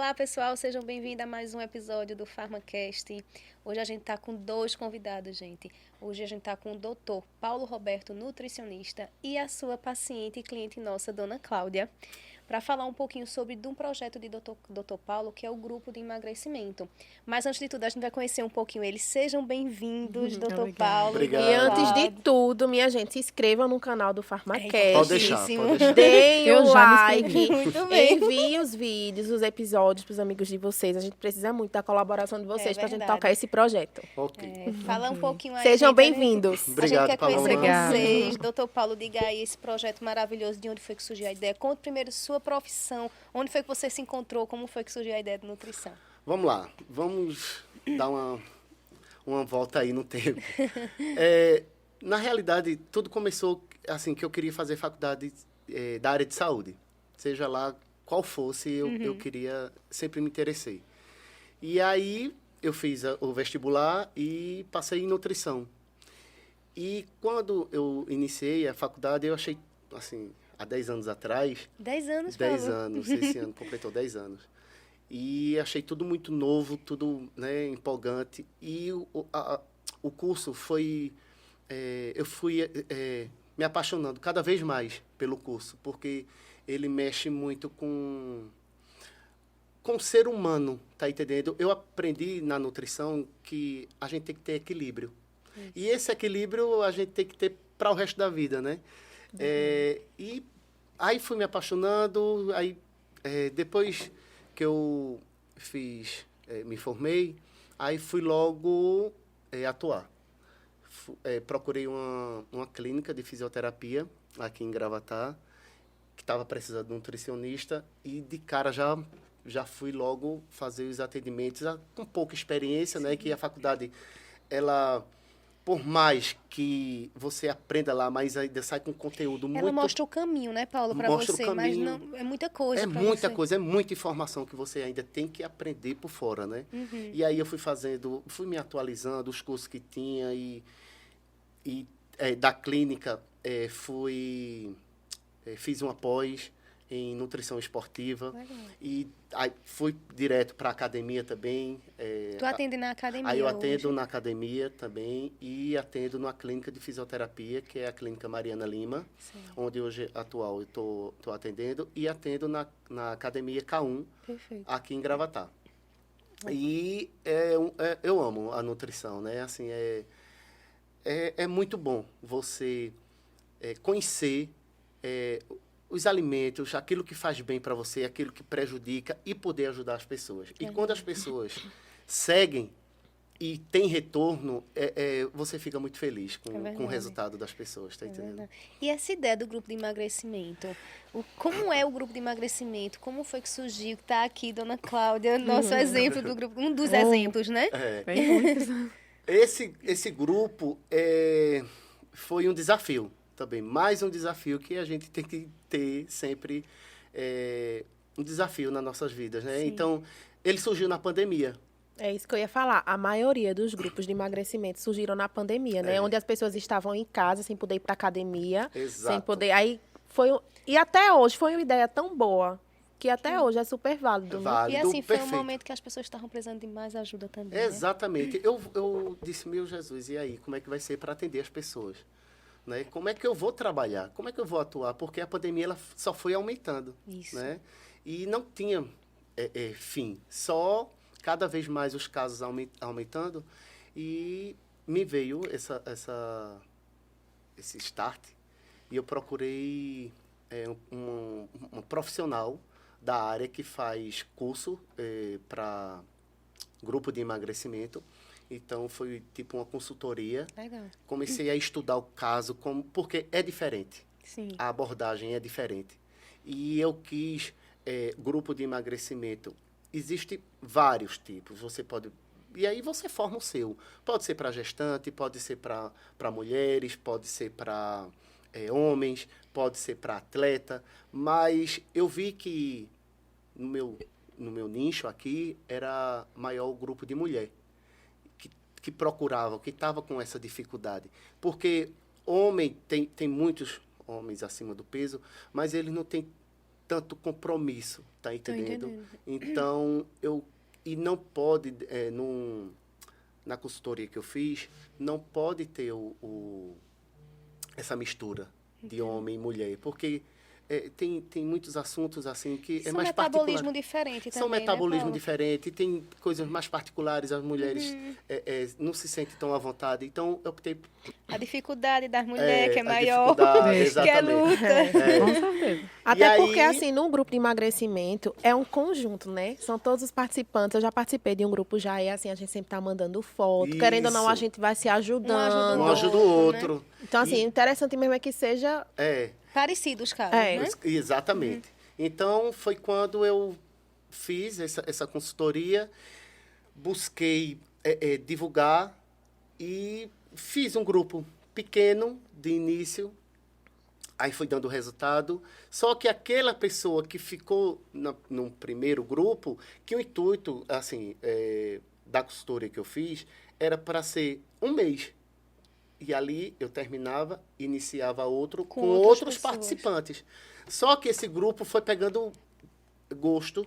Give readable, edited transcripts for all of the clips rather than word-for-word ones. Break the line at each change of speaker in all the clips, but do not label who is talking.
Olá, pessoal, sejam bem-vindos a mais um episódio do PharmaCast. Hoje a gente está com 2 convidados, gente. Hoje a gente está com o Dr. Paulo Roberto, nutricionista, e a sua paciente e cliente nossa, Dona Cláudia, para falar um pouquinho sobre um projeto de Dr. Paulo, que é o grupo de emagrecimento. Mas antes de tudo, a gente vai conhecer um pouquinho eles. Sejam bem-vindos, Dr. Paulo.
Obrigado.
E antes de tudo, minha gente, se inscrevam no canal do PharmaCast.
Pode deixar, pode deixar.
Deem o like,
Muito bem.
enviem os vídeos, os episódios para os amigos de vocês. A gente precisa muito da colaboração de vocês para a gente
verdade.
tocar esse projeto.
Ok.
Fala um pouquinho aí.
Sejam
gente,
bem-vindos.
Obrigado,
a gente quer conhecer
Paloma.
vocês. Doutor Paulo, diga aí esse projeto maravilhoso, de onde foi que surgiu a ideia. Conte primeiro sua profissão, onde foi que você se encontrou, como foi que surgiu a ideia de nutrição.
Vamos lá, vamos dar uma volta aí no tempo. Na realidade, tudo começou assim, que eu queria fazer faculdade da área de saúde. Seja lá qual fosse, eu queria, sempre me interessei. E aí, eu fiz o vestibular e passei em nutrição. E quando eu iniciei a faculdade, eu achei, assim, há 10 anos atrás...
10 anos,
10
Paulo.
anos, esse ano completou 10 anos. E achei tudo muito novo, tudo, né, empolgante. E o curso foi... eu fui me apaixonando cada vez mais pelo curso, porque ele mexe muito com o ser humano, tá entendendo? Eu aprendi na nutrição que a gente tem que ter equilíbrio. Isso. E esse equilíbrio a gente tem que ter para o resto da vida, né? E aí fui me apaixonando, aí depois que eu me formei, aí fui logo atuar. Procurei uma clínica de fisioterapia aqui em Gravatá, que estava precisando de um nutricionista, e de cara já fui logo fazer os atendimentos com pouca experiência, né? Que a faculdade, ela... Por mais que você aprenda lá, mas ainda sai com conteúdo muito...
Ela mostra o caminho, né, Paulo, para você, mas não, é muita coisa.
É muita coisa, é muita informação que você ainda tem que aprender por fora, né? E aí eu fui me atualizando, os cursos que tinha e da clínica fiz uma pós em nutrição esportiva. Legal. E aí fui direto para a academia também.
Tu atende na academia?
Aí eu atendo
hoje?
na academia também e atendo numa clínica de fisioterapia, que é a Clínica Mariana Lima, sim, onde hoje atual eu estou atendendo, e atendo na academia K1, perfeito, aqui em Gravatá. E eu amo a nutrição, né? Assim, é muito bom você conhecer os alimentos, aquilo que faz bem para você, aquilo que prejudica e poder ajudar as pessoas. E quando as pessoas seguem e tem retorno, você fica muito feliz com o resultado das pessoas, tá entendendo?
E essa ideia do grupo de emagrecimento, como é o grupo de emagrecimento? Como foi que surgiu? Está aqui, Dona Cláudia, nosso exemplo do grupo, um dos exemplos, né?
Esse grupo foi um desafio também, mais um desafio que a gente tem que ter sempre, um desafio nas nossas vidas, né? Sim. Então, ele surgiu na pandemia.
É isso que eu ia falar. A maioria dos grupos de emagrecimento surgiram na pandemia, né? Onde as pessoas estavam em casa, sem poder ir para academia.
Exato.
Sem poder... E até hoje foi uma ideia tão boa que até hoje é super válido.
Válido,
e assim, foi
perfeito.
um momento que as pessoas estavam precisando de mais ajuda também,
exatamente. Né? Eu disse, meu Jesus, e aí? Como é que vai ser para atender as pessoas? Né? Como é que eu vou trabalhar? Como é que eu vou atuar? Porque a pandemia ela só foi aumentando. Isso. Né? E não tinha fim. Só cada vez mais os casos aumentando. E me veio esse start. E eu procurei uma profissional da área que faz curso para grupo de emagrecimento. Então, foi tipo uma consultoria. Legal. Comecei a estudar o caso, porque é diferente. Sim. A abordagem é diferente. E eu quis grupo de emagrecimento. Existem vários tipos. Você pode... E aí você forma o seu. Pode ser para gestante, pode ser para mulheres, pode ser para homens, pode ser para atleta. Mas eu vi que no meu nicho aqui era maior o grupo de mulher. Que procuravam, que estavam com essa dificuldade. Porque homem, tem muitos homens acima do peso, mas eles não têm tanto compromisso, tá
Tô
entendendo?
entendendo.
Então, e não pode, na consultoria que eu fiz, não pode ter essa mistura de homem e mulher, porque tem muitos assuntos assim que é
São
mais
metabolismo
particular.
diferente
São
também, né,
metabolismo
Paulo?
diferente, tem coisas mais particulares, as mulheres não se sentem tão à vontade. Então, eu optei
A dificuldade das mulheres, que é
a
maior,
dificuldade,
É.
que é
exatamente.
luta.
Com certeza.
Até porque,
aí-
assim, num grupo de emagrecimento, é um conjunto, né? São todos os participantes. Eu já participei de um grupo já, e assim, a gente sempre tá mandando foto. Querendo ou não, a
Isso.
gente vai se
Um ajuda
ajudando.
o
Um ajuda o
outro,
outro.
Então, assim, o interessante mesmo é que seja...
Parecidos, casos,
É.
né?
Exatamente. Então, foi quando eu fiz essa consultoria, busquei divulgar e fiz um grupo pequeno de início, aí foi dando resultado. Só que aquela pessoa que ficou no primeiro grupo, que o intuito, assim, da consultoria que eu fiz, era para ser um mês. E ali eu terminava, iniciava outro
Com
com
outras
outros
pessoas.
participantes. Só que esse grupo foi pegando gosto,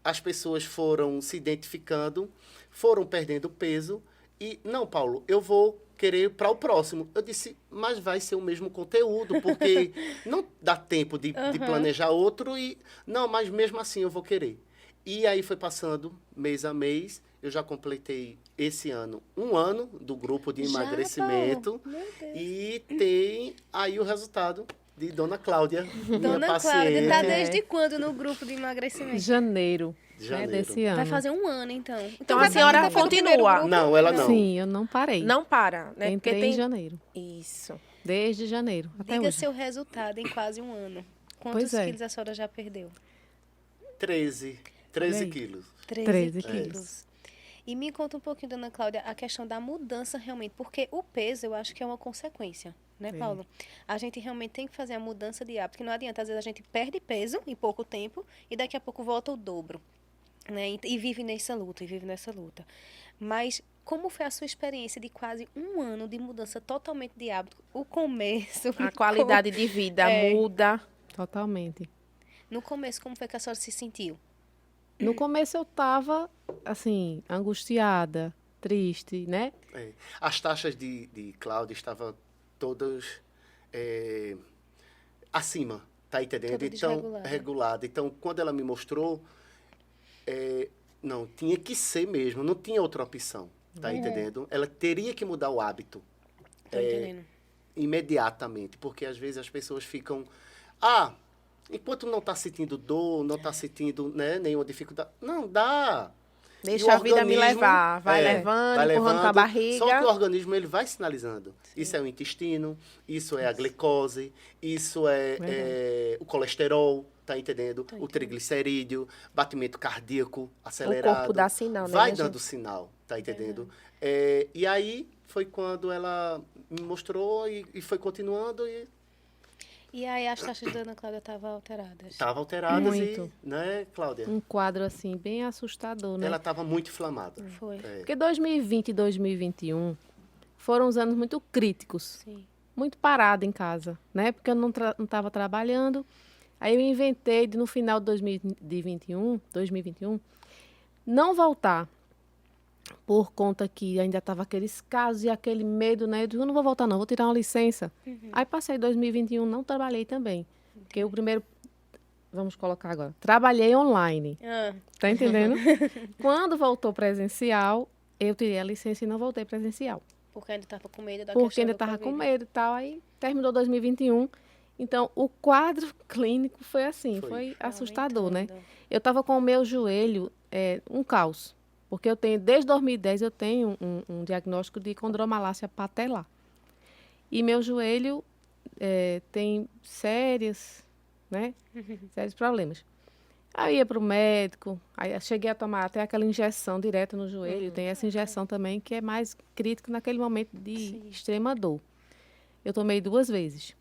as pessoas foram se identificando, foram perdendo peso e, não, Paulo, eu vou querer para o próximo. Eu disse, mas vai ser o mesmo conteúdo, porque não dá tempo de planejar outro e, não, mas mesmo assim eu vou querer. E aí foi passando mês a mês, eu já completei esse ano, 1 ano do grupo de
Já,
emagrecimento
Paulo? Meu Deus.
e tem aí o resultado de Dona Cláudia, minha
Dona
paciente.
Cláudia, tá
É.
desde quando no grupo de emagrecimento?
Janeiro,
De
né,
janeiro.
desse ano.
Vai fazer 1 ano, então.
Então,
vai
a senhora
participar do primeiro
continua?
grupo?
Não, ela não.
Sim, eu não parei.
Não para, né?
Entrei
Porque tem...
em janeiro.
Isso.
Desde janeiro até
Diga
hoje.
seu resultado em quase 1 ano. Quantos
Pois é.
quilos a senhora já perdeu?
13
Olha aí.
quilos.
13
quilos.
quilos. E me conta um pouquinho, dona Cláudia, a questão da mudança realmente, porque o peso eu acho que é uma consequência, né,
É.
Paulo? A gente realmente tem que fazer a mudança de hábito, porque não adianta, às vezes a gente perde peso em pouco tempo e daqui a pouco volta o dobro, né? E vive nessa luta, Mas como foi a sua experiência de quase 1 ano de mudança totalmente de hábito? O começo.
A qualidade de vida
É.
muda.
Totalmente.
No começo, como foi que a senhora se sentiu?
No começo eu tava, assim, angustiada, triste, né?
As taxas de Cláudia estavam todas acima, tá entendendo?
Toda
Então,
desregulada.
regulada. Então, quando ela me mostrou, não, tinha que ser mesmo, não tinha outra opção, tá entendendo? Ela teria que mudar o hábito
Tô entendendo.
imediatamente, porque às vezes as pessoas ficam, enquanto não está sentindo dor, não está sentindo, né, nenhuma dificuldade, não dá.
Deixa
E o
a vida me
organismo,
levar. Vai levando,
vai
empurrando com a
levando,
barriga.
Só que o organismo ele vai sinalizando. Isso é o intestino, isso é a glicose, isso é o colesterol, tá entendendo? O triglicerídeo, batimento cardíaco acelerado.
O corpo dá sinal, né,
Vai
minha
dando
gente?
sinal, tá entendendo? E aí foi quando ela me mostrou e foi continuando
E aí as taxas da Ana Cláudia estavam alteradas?
estava alteradas
Muito.
né, Cláudia?
Um quadro, assim, bem assustador, né?
Ela estava muito inflamada.
Foi.
Porque 2020 e 2021 foram uns anos muito críticos.
Sim.
Muito parada em casa, né? Porque eu não estava trabalhando. Aí eu inventei de, no final de 2021, não voltar. Por conta que ainda estava aqueles casos e aquele medo, né? Eu digo, não vou voltar não, vou tirar uma licença. Aí passei 2021, não trabalhei também. Porque o primeiro, vamos colocar agora, trabalhei online. Tá entendendo? Quando voltou presencial, eu tirei a licença e não voltei presencial.
Porque ainda estava com medo da
Porque
questão
ainda
do
estava com
Covid.
medo e tal. Aí terminou 2021. Então, o quadro clínico foi assim, foi assustador, né?
Aumentando.
Eu estava com o meu joelho um caos. Porque eu tenho, desde 2010, eu tenho um diagnóstico de condromalácia patelar. E meu joelho tem sérios problemas. Aí eu ia para o médico, aí eu cheguei a tomar até aquela injeção direta no joelho. Tem essa injeção também que é mais crítica naquele momento de extrema dor. Eu tomei 2 vezes.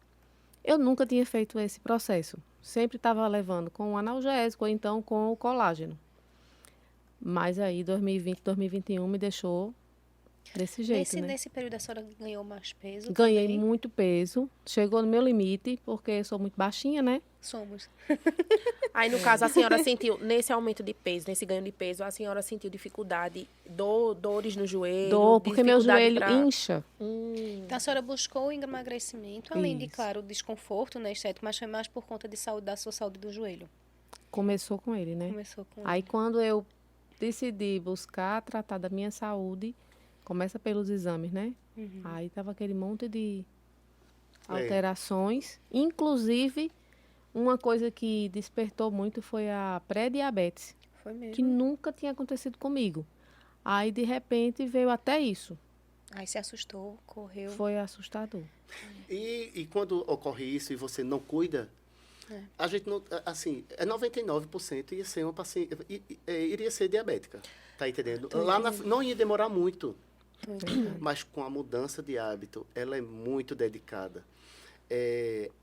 Eu nunca tinha feito esse processo. Sempre estava levando com o analgésico ou então com o colágeno. Mas aí 2020, 2021 me deixou Desse jeito, né?
Nesse período a senhora ganhou mais peso
Ganhei
também?
muito peso. Chegou no meu limite, porque eu sou muito baixinha, né?
Somos.
Aí, no caso, a senhora sentiu, nesse aumento de peso, nesse ganho de peso, a senhora sentiu dificuldade, dores no joelho?
Dor, porque meu
dificuldade
joelho
pra-
incha.
Então a senhora buscou o emagrecimento, além de,
Isso.
claro, o desconforto, né, estético, mas foi mais por conta de saúde, da sua saúde do joelho.
Começou com ele, né?
Começou com...
Aí, quando eu decidi buscar tratar da minha saúde, começa pelos exames, né? Aí tava aquele monte de alterações. Inclusive, uma coisa que despertou muito foi a pré-diabetes,
Foi mesmo.
que nunca tinha acontecido comigo. Aí, de repente, veio até isso.
Aí se assustou, correu.
Foi assustador.
E quando ocorre isso e você não cuida, a gente não, assim, 99% ia ser uma paciente, iria ser diabética, tá entendendo? Não ia demorar muito, mas com a mudança de hábito, ela é muito dedicada.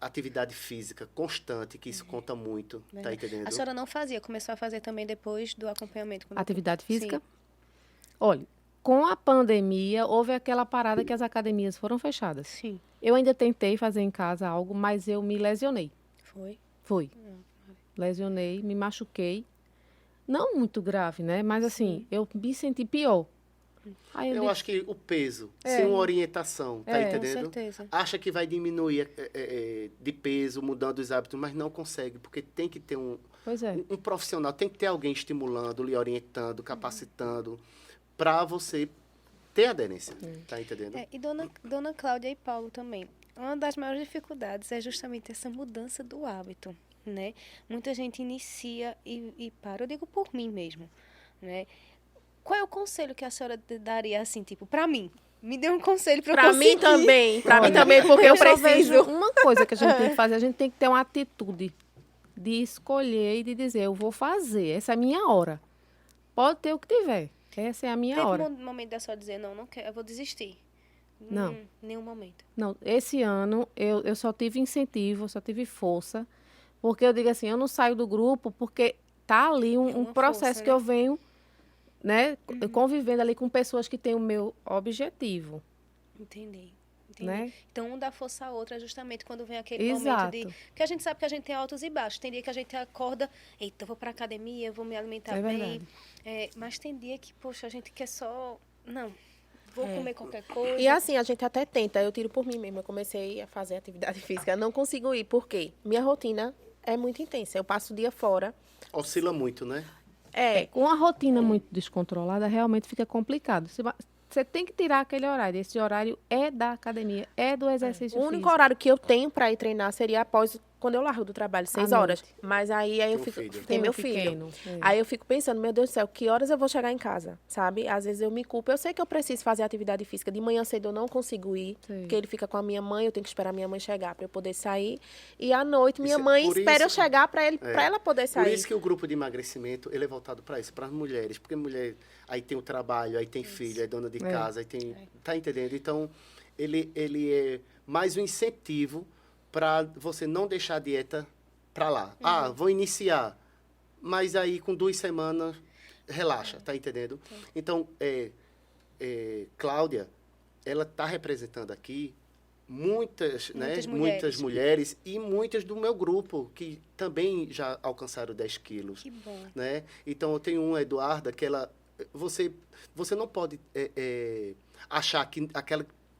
Atividade física constante, que isso conta muito, tá entendendo?
A senhora não fazia, começou a fazer também depois do acompanhamento com o doutor?
Atividade física?
Sim.
Olha, com a pandemia, houve aquela parada que as academias foram fechadas.
Sim,
Eu ainda tentei fazer em casa algo, mas eu me lesionei.
foi.
Fui. Lesionei, me machuquei. Não muito grave, né? Mas assim, eu me senti pior. Aí
Eu acho que o peso, sem uma orientação, tá
Com
entendendo?
certeza.
Acha que vai diminuir de peso, mudando os hábitos, mas não consegue, porque tem que ter
Pois é.
um profissional, tem que ter alguém estimulando, lhe orientando, capacitando, para você ter aderência, tá entendendo?
E dona Cláudia e Paulo também. Uma das maiores dificuldades é justamente essa mudança do hábito, né? Muita gente inicia e para. Eu digo por mim mesmo, né? Qual é o conselho que a senhora daria, assim, tipo, pra mim? Me dê um conselho pra eu
Pra
conseguir.
mim também, porque eu
só vejo
preciso.
uma coisa que a gente tem que fazer, a gente tem que ter uma atitude de escolher e de dizer, eu vou fazer, essa é a minha hora. Pode ter o que tiver, essa é a minha
Teve
hora.
um momento da senhora dizer, não quero, eu vou desistir.
Não.
Nenhum momento.
Não, esse ano eu só tive incentivo, só tive força, porque eu digo assim, eu não saio do grupo porque tá ali um
uma
processo
força,
que
né?
eu venho, né, convivendo ali com pessoas que têm o meu objetivo,
Entendi.
né?
Então, um dá força à outra justamente quando vem aquele momento
Exato.
de... Porque a gente sabe que a gente tem altos e baixos. Tem dia que a gente acorda, eita, eu vou pra academia, eu vou me alimentar
É
bem.
verdade.
Mas tem dia que, poxa, a gente quer só... Não, vou comer qualquer coisa.
E assim, a gente até tenta, eu tiro por mim mesma. Eu comecei a fazer atividade física, não consigo ir, por quê? Minha rotina é muito intensa, eu passo o dia fora.
Oscila muito, né?
Com a rotina muito descontrolada, realmente fica complicado. Você tem que tirar aquele horário. Esse horário é da academia, é do exercício
O único
físico.
horário que eu tenho para ir treinar seria após quando eu largo do trabalho, 6
À
horas.
noite.
Mas aí eu
Tem um
fico.
filho.
Tem meu
um
filho.
pequeno, é.
Aí eu fico pensando, meu Deus do céu, que horas eu vou chegar em casa, sabe? Às vezes eu me culpo. Eu sei que eu preciso fazer atividade física. De manhã cedo eu não consigo ir,
Sei.
porque ele fica com a minha mãe, eu tenho que esperar minha mãe chegar para eu poder sair. E à noite minha
Isso-
mãe
por
espera eu
isso-
chegar para ela poder
Por
sair.
isso que o grupo de emagrecimento ele é voltado para isso, para as mulheres, porque mulher aí tem o trabalho, aí tem filho, é dona de casa, aí tem, tá entendendo? Então ele é mais um incentivo para você não deixar a dieta para lá. Ah, vou iniciar, mas aí com 2 semanas relaxa, tá entendendo? Então Cláudia, ela tá representando aqui muitas mulheres e muitas do meu grupo que também já alcançaram 10 quilos.
Que bom.
Né? Então, eu tenho uma Eduarda que ela... Você não pode achar que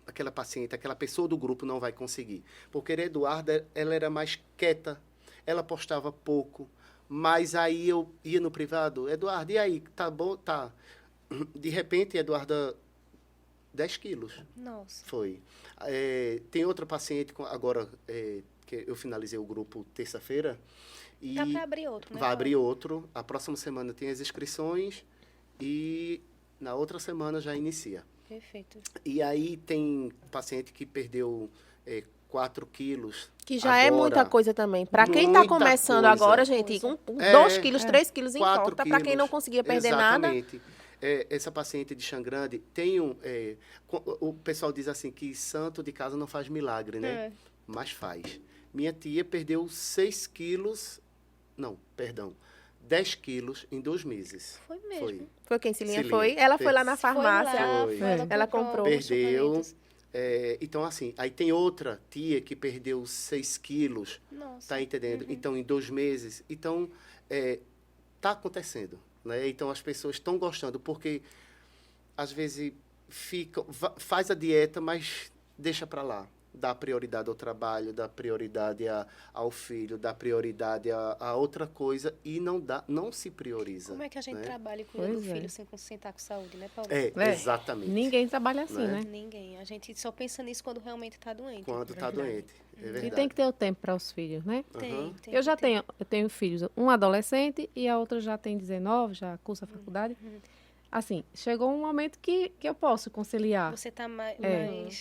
aquela paciente, aquela pessoa do grupo não vai conseguir. Porque a Eduarda, ela era mais quieta, ela postava pouco, mas aí eu ia no privado, Eduarda, e aí, tá bom? Tá. De repente, Eduarda, 10 quilos.
Nossa.
Foi. Tem outra paciente, agora que eu finalizei o grupo terça-feira. E
Tá para abrir outro, né?
vai abrir outro. A próxima semana tem as inscrições e na outra semana já inicia.
Perfeito.
E aí tem paciente que perdeu 4 quilos.
Que já é
agora.
muita coisa também. Para quem tá
Muita
começando
coisa.
agora, gente, 2 quilos, 3 quilos
4
importa. Para quem não
quilos.
conseguia perder nada.
Exatamente. Essa paciente de Xangrande tem o pessoal diz assim que santo de casa não faz milagre, né? Mas faz. Minha tia perdeu 6 quilos, não, perdão, 10 quilos em 2 meses.
Foi mesmo.
Foi quem, Cilinha?
Cilinha.
Foi? Ela foi lá na
Foi
farmácia.
lá,
Foi.
Ela comprou.
os
Perdeu.
suplementos.
Então, assim, aí tem outra tia que perdeu 6 quilos,
Nossa.
tá entendendo? Então, em 2 meses. Então, tá acontecendo, né? Então, as pessoas estão gostando, porque, às vezes, faz a dieta, mas deixa para lá. Dá prioridade ao trabalho, dá prioridade ao filho, dá prioridade a outra coisa e não se prioriza.
Como é que a gente
né?
trabalha e cuida do
Pois é.
filho sem estar com saúde, né, Paulo?
Exatamente.
Ninguém trabalha assim,
Né?
né?
Ninguém. A gente só pensa nisso quando realmente está doente.
Quando tá doente. É verdade.
E tem que ter o tempo para os filhos, né?
Aham.
Tem
Eu
que
já
ter.
tenho filhos, um adolescente e a outra já tem 19, já cursa a faculdade. Assim, chegou um momento que eu posso conciliar.
Você está mais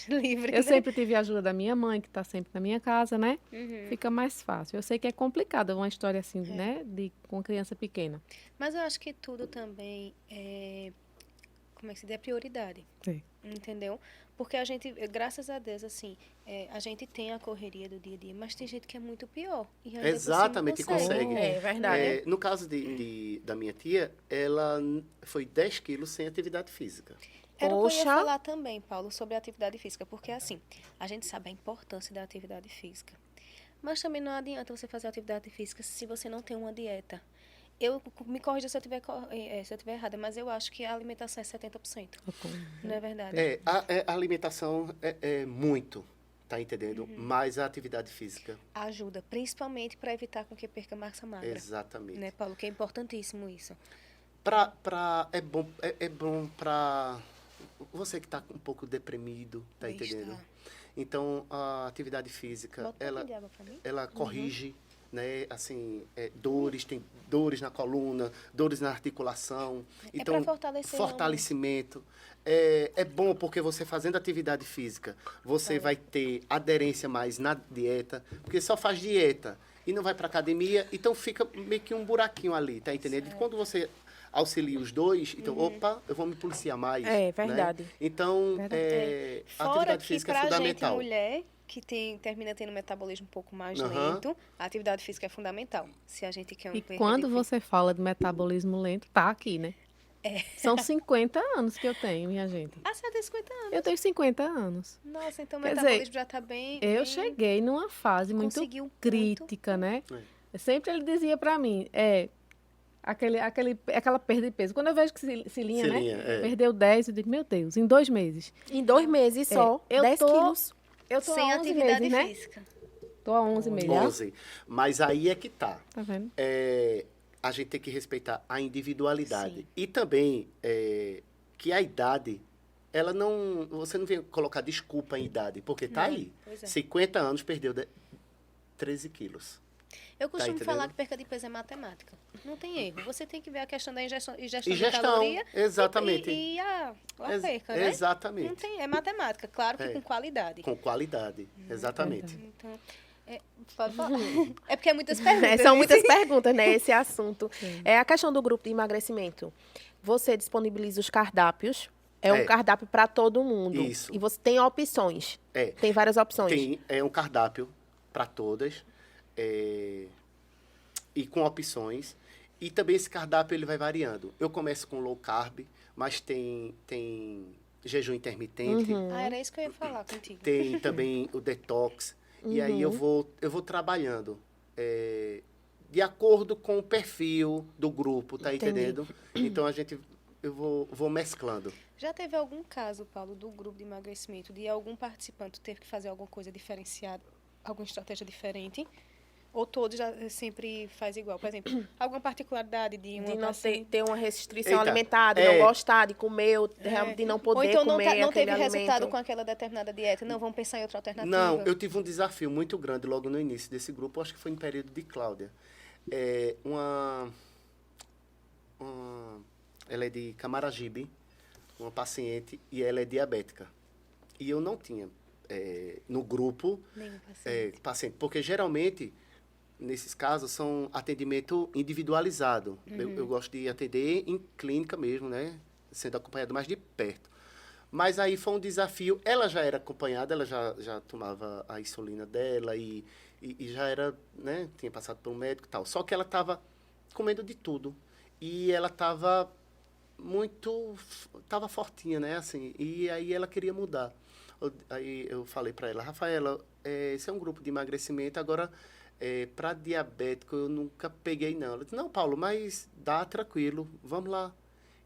livre,
Eu
né?
sempre tive a ajuda da minha mãe, que está sempre na minha casa, né?
Uhum.
Fica mais fácil. Eu sei que é complicado uma história assim, né? Com criança pequena.
Mas eu acho que tudo também é... Como é que se diz? É prioridade.
Sim.
Entendeu? Porque a gente, graças a Deus, assim, a gente tem a correria do dia a dia, mas tem gente que é muito pior. E ainda por cima
Exatamente, consegue.
É verdade.
No caso da minha tia, ela foi 10 quilos sem atividade física.
Era o que eu ia
Poxa.
falar também, Paulo, sobre a atividade física, porque assim, a gente sabe a importância da atividade física. Mas também não adianta você fazer atividade física se você não tem uma dieta. Me corrija se eu estiver errada, mas eu acho que a alimentação é 70%. Não é verdade?
A alimentação é muito, tá entendendo? Mas a atividade física,
Ajuda, principalmente para evitar com que perca massa magra.
exatamente.
Né, Paulo? Que é importantíssimo isso.
É bom para você que está um pouco deprimido, tá
Está.
entendendo? Então, a atividade física,
Bota um pouquinho de água pra mim.
ela corrige, né, assim, tem dores na coluna, dores na articulação. Então,
pra fortalecer
fortalecimento. É bom porque você fazendo atividade física, você vai ter aderência mais na dieta, porque só faz dieta e não vai para academia, então fica meio que um buraquinho ali, tá entendendo? E quando você auxilia os dois, então, opa, eu vou me policiar mais.
É verdade.
Né? Então, a
Fora
atividade
que
física é
pra gente,
fundamental.
mulher, que termina tendo um metabolismo um pouco mais
Aham.
lento, a atividade física é fundamental. Se a gente quer um
E
perda
quando
de
você fala de metabolismo lento, tá aqui, né? São 50 anos que eu tenho, minha gente.
Ah, você tem 50 anos.
Eu tenho 50 anos.
Nossa, então o
Quer
metabolismo
dizer,
já tá bem...
Eu
bem-
cheguei numa fase muito
Conseguiu muito.
crítica, né? Sempre ele dizia pra mim, aquela perda de peso. Quando eu vejo que Cilinha, né?
Cilinha,
Perdeu 10, eu digo, meu Deus, em 2 meses.
Em 2 meses só,
eu
10
tô-
quilos.
Eu tô
Sem
há 11
atividade
meses, né?
física.
Tô há 11 meses.
11. Mas aí é que tá.
Tá vendo?
A gente tem que respeitar a individualidade.
Sim.
E também que a idade, ela não... Você não vem colocar desculpa em idade, porque tá aí.
Pois é.
50 anos, perdeu 13 quilos.
Eu costumo
entendendo?
falar que perca de peso é matemática. Não tem erro. Você tem que ver a questão da ingestão de
Ingestão,
caloria
exatamente.
e a
Ex-
perca, né?
Exatamente.
Não tem, é matemática, claro que com qualidade.
Com qualidade, exatamente.
Então, pode falar. É porque é muitas perguntas.
São
né?
muitas perguntas, né? Esse assunto. É a questão do grupo de emagrecimento. Você disponibiliza os cardápios. É um cardápio para todo mundo.
Isso.
E você tem opções.
É.
Tem várias opções.
Tem um cardápio para todas e com opções. E também esse cardápio ele vai variando. Eu começo com low carb, mas tem jejum intermitente,
Ah, era isso que eu ia falar contigo.
tem também o detox. E aí eu vou trabalhando de acordo com o perfil do grupo, tá
Entendi.
entendendo? Então eu vou mesclando.
Já teve algum caso, Paulo, do grupo de emagrecimento, de algum participante ter que fazer alguma coisa diferenciada, alguma estratégia diferente? Ou todos já sempre faz igual? Por exemplo, alguma particularidade de uma
De não
paciente?
ter uma restrição
Eita,
alimentar, de não gostar de comer, de não
Ou
poder
então não,
comer
não
aquele
teve
alimento.
resultado com aquela determinada dieta. Não, vamos pensar em outra alternativa.
Não, eu tive um desafio muito grande logo no início desse grupo, acho que foi em período de Cláudia. Ela é de Camaragibe, uma paciente, e ela é diabética. E eu não tinha no grupo
Nenhum paciente.
paciente, porque geralmente, nesses casos, são atendimento individualizado. Eu gosto de atender em clínica mesmo, né? Sendo acompanhado mais de perto. Mas aí foi um desafio. Ela já era acompanhada, ela já tomava a insulina dela e já era, né? Tinha passado por um médico e tal. Só que ela estava comendo de tudo. E ela estava tava fortinha, né, assim, e aí ela queria mudar. Aí eu falei para ela, Rafaela, esse é um grupo de emagrecimento, agora, para diabético eu nunca peguei, não. Ela disse, não, Paulo, mas dá tranquilo, vamos lá.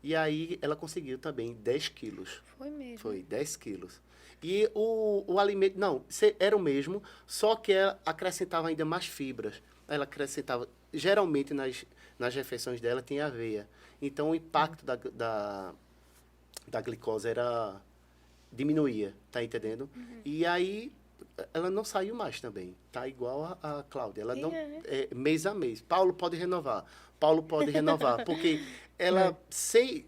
E aí ela conseguiu também 10 quilos.
Foi mesmo.
Foi, 10 quilos. E o alimento, não, era o mesmo, só que ela acrescentava ainda mais fibras. Ela acrescentava, geralmente nas refeições dela tinha aveia. Então o impacto da glicose diminuía, tá entendendo? E aí ela não saiu mais também, tá igual a Cláudia. Ela não, mês a mês. Paulo pode renovar, porque ela, se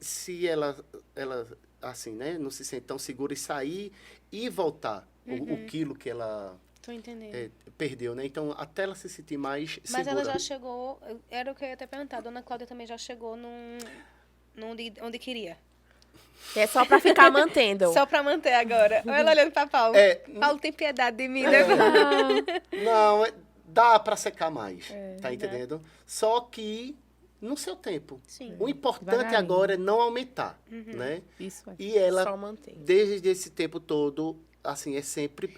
ela assim, né, não se sente tão segura e sair e voltar o quilo que ela
Tô entendendo.
perdeu, né? Então, até ela se sentir mais segura.
Mas ela já chegou, era o que eu ia até perguntar, a dona Cláudia também já chegou onde queria.
É só pra ficar mantendo.
Só pra manter agora. Olha ela olhando pra Paulo. Paulo tem piedade de mim, né?
Não, dá para secar mais, tá entendendo? Só que no seu tempo.
Sim.
O importante
Devagarinho.
agora é não aumentar, né?
Isso aí.
E ela,
Só mantém.
desde esse tempo todo, assim,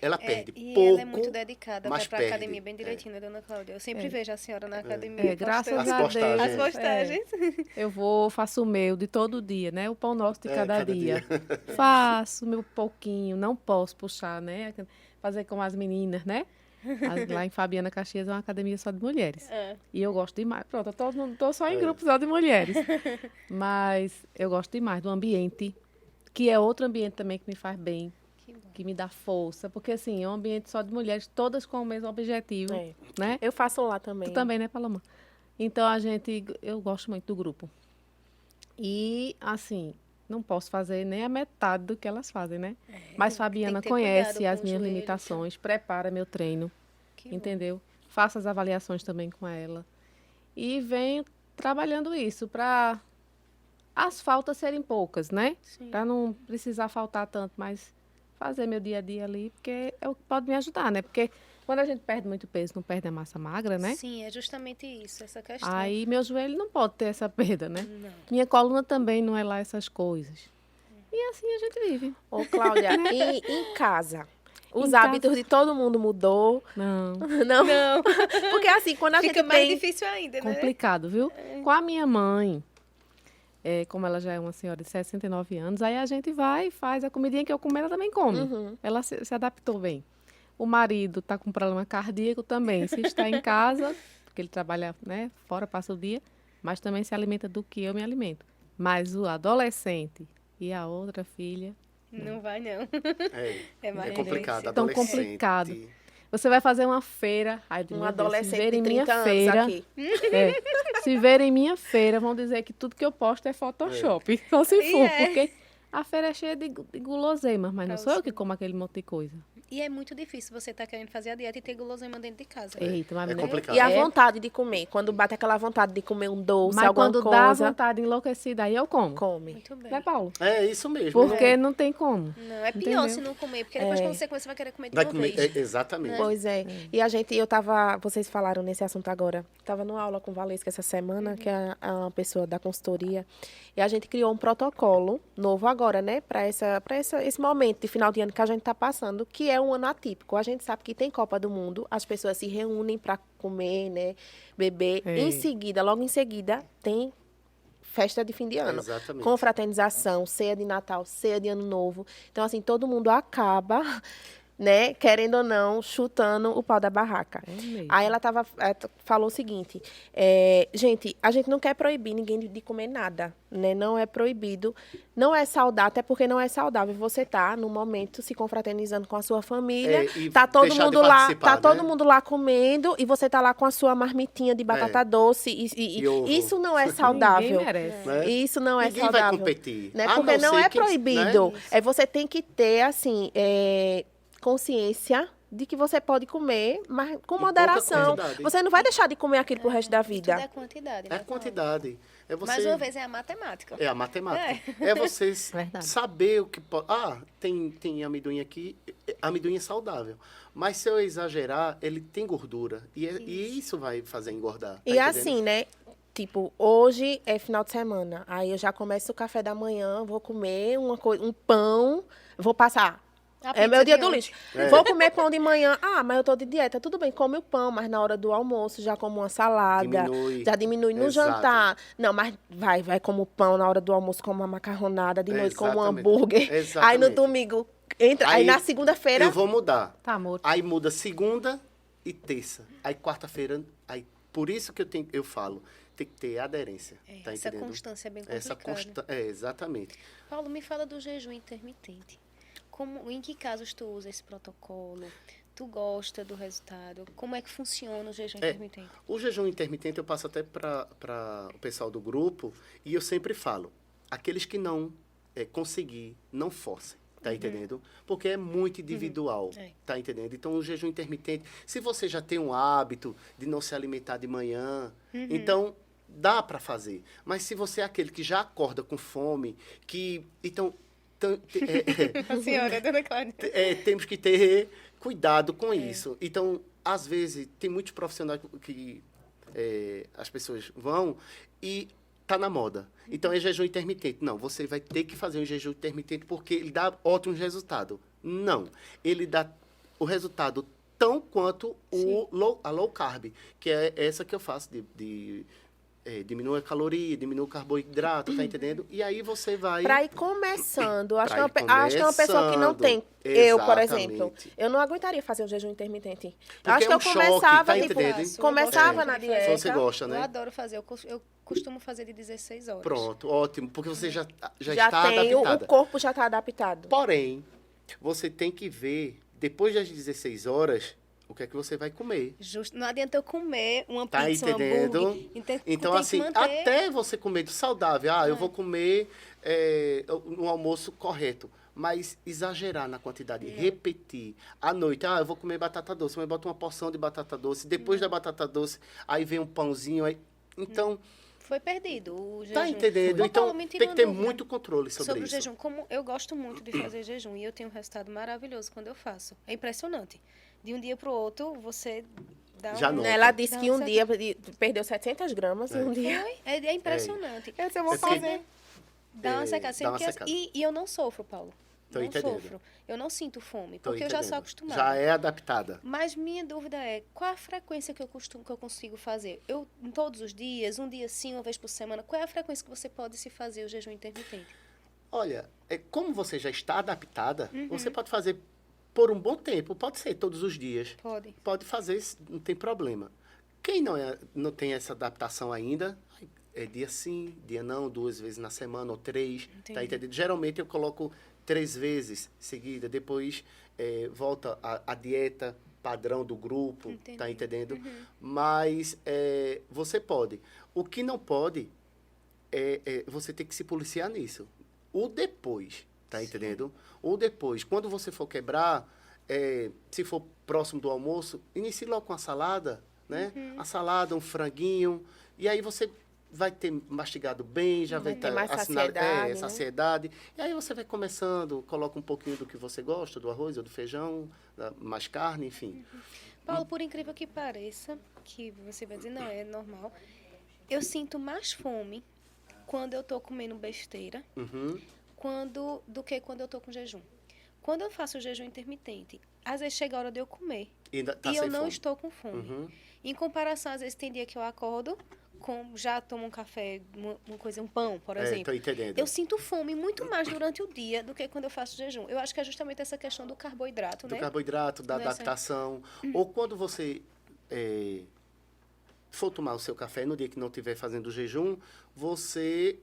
ela perde
E
pouco,
ela é muito dedicada,
mas
vai pra
perde.
academia bem direitinho, né, dona Cláudia? Eu sempre vejo a senhora na academia.
Graças
postando
a
As postagens.
as
Deus.
postagens.
Eu faço o meu de todo dia, né? O pão nosso de cada
cada
dia. Faço o meu pouquinho, não posso puxar, né? Fazer como as meninas, né? Lá em Fabiana Caxias é uma academia só de mulheres. E eu gosto demais. Pronto, eu não tô só em grupos só de mulheres. Mas eu gosto demais do ambiente, que é outro ambiente também que me faz bem,
Que bom.
que me dá força. Porque, assim, é um ambiente só de mulheres, todas com o mesmo objetivo,
É.
né?
Eu faço lá também.
Tu também, né, Paloma? Então, eu gosto muito do grupo. E, assim, não posso fazer nem a metade do que elas fazem, né? Mas Fabiana
ter
conhece
cuidado
as
com o
minhas
joelho,
limitações, prepara meu treino,
Que bom.
entendeu? Faço as avaliações também com ela. E venho trabalhando isso para as faltas serem poucas, né?
Sim.
Para não precisar faltar tanto, mas fazer meu dia a dia ali, porque é o que pode me ajudar, né? Porque quando a gente perde muito peso, não perde a massa magra, né?
Sim, é justamente isso, essa questão.
Aí meu joelho não pode ter essa perda, né?
Não.
Minha coluna também não é lá essas coisas. E assim a gente vive.
Ô, Cláudia, e em casa? Os
Em
hábitos
casa-
de todo mundo mudou.
Não.
Não?
Não,
Porque assim, quando a
fica
gente
mais
tem...
difícil ainda, né?
Complicado, viu? Com a minha mãe, como ela já é uma senhora de 69 anos, aí a gente vai e faz a comidinha que eu como, ela também come.
Uhum.
Ela se adaptou bem. O marido está com problema cardíaco também. Se está em casa, porque ele trabalha, né, fora, passa o dia, mas também se alimenta do que eu me alimento. Mas o adolescente e a outra filha,
Não vai, não. É mais
É complicado,
difícil.
Tão
adolescente.
complicado. você vai fazer uma feira, aí eu digo,
Um
meu Deus, se
adolescente
verem
de
minha
30 anos
feira,
aqui.
se verem minha feira, vão dizer que tudo que eu posto é Photoshop. Só se
E
for,
é.
porque a feira é cheia de guloseimas, mas não
Pra
sou eu
você.
que como aquele monte de coisa.
E é muito difícil você estar querendo fazer a dieta e ter guloseima dentro de casa.
Eita, mas
É
menina,
complicado.
E a vontade de comer. Quando bate aquela vontade de comer um doce,
mas
alguma
quando dá
coisa,
vontade enlouquecida, aí eu como.
come.
Muito bem.
Né, Paulo?
É isso mesmo.
Porque não tem como.
Não, é pior
Entendeu?
se não comer, porque depois
É.
quando você comer, você vai querer comer de
Vai
uma
comer,
vez.
exatamente.
Pois é. E vocês falaram nesse assunto agora. Tava numa aula com Valesca essa semana, que é uma pessoa da consultoria. E a gente criou um protocolo novo agora, né? Para esse momento de final de ano que a gente está passando, que é um ano atípico. A gente sabe que tem Copa do Mundo, as pessoas se reúnem para comer, né? Beber.
É.
Em seguida, logo em seguida, tem festa de fim de ano.
Exatamente.
Confraternização, ceia de Natal, ceia de Ano Novo. Então, assim, todo mundo acaba, né, querendo ou não, chutando o pau da barraca.
É mesmo.
Aí ela falou o seguinte, gente, a gente não quer proibir ninguém de comer nada, né? Não é proibido, não é saudável, até porque não é saudável. Você tá, no momento, se confraternizando com a sua família,
E
tá todo
deixar de
mundo lá,
participar,
tá todo
né?
mundo lá comendo, e você tá lá com a sua marmitinha de batata doce,
E ovo.
isso não é saudável.
Ninguém merece.
Né?
Isso não é
Ninguém
saudável.
vai competir.
Né?
A
Porque não
ser
é
que,
proibido.
né?
É você tem que ter, assim, consciência de que você pode comer, mas com
pouca
moderação.
quantidade.
Você não vai deixar de comer aquilo pro resto da
Tudo
vida.
é quantidade,
É
né?
a quantidade. É você...
Mais uma vez, é a matemática.
É a matemática. É você
Verdade.
saber o que pode... tem amendoim aqui, amendoim é saudável. Mas se eu exagerar, ele tem gordura. E isso vai fazer engordar. Tá
E
entendendo?
assim, né? tipo, hoje é final de semana. Aí eu já começo o café da manhã, vou comer um pão, vou passar. É meu dia do lixo. Vou comer pão de manhã. Ah, mas eu tô de dieta. Tudo bem, come o pão, mas na hora do almoço já como uma salada. Já diminui no jantar. Não, mas vai como pão na hora do almoço, como uma macarronada, de noite como um hambúrguer. Aí no domingo entra, aí na segunda-feira
eu vou mudar.
Tá morto.
Aí muda segunda e terça. Aí quarta-feira, aí por isso que eu falo, tem que ter aderência. Tá
Essa
entendendo?
constância é bem complicada.
Exatamente.
Paulo, me fala do jejum intermitente. Em que casos tu usa esse protocolo? Tu gosta do resultado? Como é que funciona o jejum intermitente?
O jejum intermitente eu passo até para o pessoal do grupo e eu sempre falo, aqueles que não conseguir, não forcem. Tá entendendo? Porque é muito individual, tá entendendo? Então, o jejum intermitente, se você já tem um hábito de não se alimentar de manhã, então dá para fazer. Mas se você é aquele que já acorda com fome, então
A senhora, dona Cláudia.
temos que ter cuidado com isso. Então, às vezes, tem muitos profissionais que as pessoas vão e tá na moda. Então, é jejum intermitente. Não, você vai ter que fazer um jejum intermitente porque ele dá ótimos resultados. Não. Ele dá o resultado tão quanto a low carb, que é essa que eu faço de diminui a caloria, diminui o carboidrato, tá entendendo? E aí você vai...
Para ir começando. Acho que é uma pessoa que não tem... Eu, por exemplo, eu não aguentaria fazer um jejum intermitente.
Porque
acho que eu começava,
choque, tá
começava na
Se
dieta.
você gosta, né?
Eu adoro fazer. Eu costumo fazer de 16 horas.
Pronto, ótimo. Porque você já
Já
está
tem,
adaptada.
o corpo já está adaptado.
Porém, você tem que ver, depois das 16 horas, o que é que você vai comer.
Justo. Não adianta eu comer uma
Tá
pizza, um
entendendo?
hambúrguer.
Então,
tem
assim,
que manter...
até você comer de saudável. Eu vou comer um almoço correto. Mas exagerar na quantidade, repetir. À noite, eu vou comer batata doce. Mas bota uma porção de batata doce. Depois da batata doce, aí vem um pãozinho. Então...
Foi perdido o jejum.
Tá entendendo?
Ô,
Então,
Paulo, me tira
tem que ter
uma dúvida
muito controle sobre
o
isso.
jejum. Como eu gosto muito de fazer jejum e eu tenho um resultado maravilhoso quando eu faço. É impressionante. De um dia para o outro, você dá
Já nota.
Ela disse
Dá
que um
uma
dia perdeu 700 gramas e um dia...
É impressionante.
Esse eu vou
É porque-
fazer.
Dá uma secada.
dá uma
Sempre
secada.
E eu não sofro, Paulo.
Tô
não
entendendo.
sofro. Eu não sinto fome,
Tô
porque eu já sou
entendendo.
acostumada.
Já é adaptada.
Mas minha dúvida é, qual a frequência que eu consigo fazer? Eu, em todos os dias, um dia sim, uma vez por semana, qual é a frequência que você pode se fazer o jejum intermitente?
Olha, como você já está adaptada, você pode fazer por um bom tempo. Pode ser todos os dias.
Pode.
Pode fazer, não tem problema. Quem não tem essa adaptação ainda, é dia sim, dia não, 2 vezes na semana ou 3.
Entendi.
Tá entendendo? Geralmente eu coloco 3 vezes seguida, depois volta a dieta padrão do grupo,
Entendi.
tá entendendo? Mas você pode. O que não pode você ter que se policiar nisso. O depois, tá entendendo? O depois, quando você for quebrar, se for próximo do almoço, inicie logo com a salada, né? A salada, um franguinho, e aí você vai ter mastigado bem, já vai
ter
ter
mais saciedade, né?
saciedade. E aí você vai começando, coloca um pouquinho do que você gosta, do arroz ou do feijão, mais carne, enfim.
Paulo, por incrível que pareça, que você vai dizer, não, é normal, eu sinto mais fome quando eu tô comendo besteira
Uhum.
do que quando eu tô com jejum. Quando eu faço o jejum intermitente, às vezes chega a hora de eu comer
E ainda tá
e eu
sem
não
fome.
estou com fome.
Uhum.
Em comparação, às vezes tem dia que eu acordo, já tomo um café, um pão, por exemplo.
Tô entendendo.
Eu sinto fome muito mais durante o dia do que quando eu faço jejum. Eu acho que é justamente essa questão do carboidrato,
Do
né?
carboidrato, da
Nessa-
adaptação. Ou quando você for tomar o seu café no dia que não estiver fazendo o jejum, você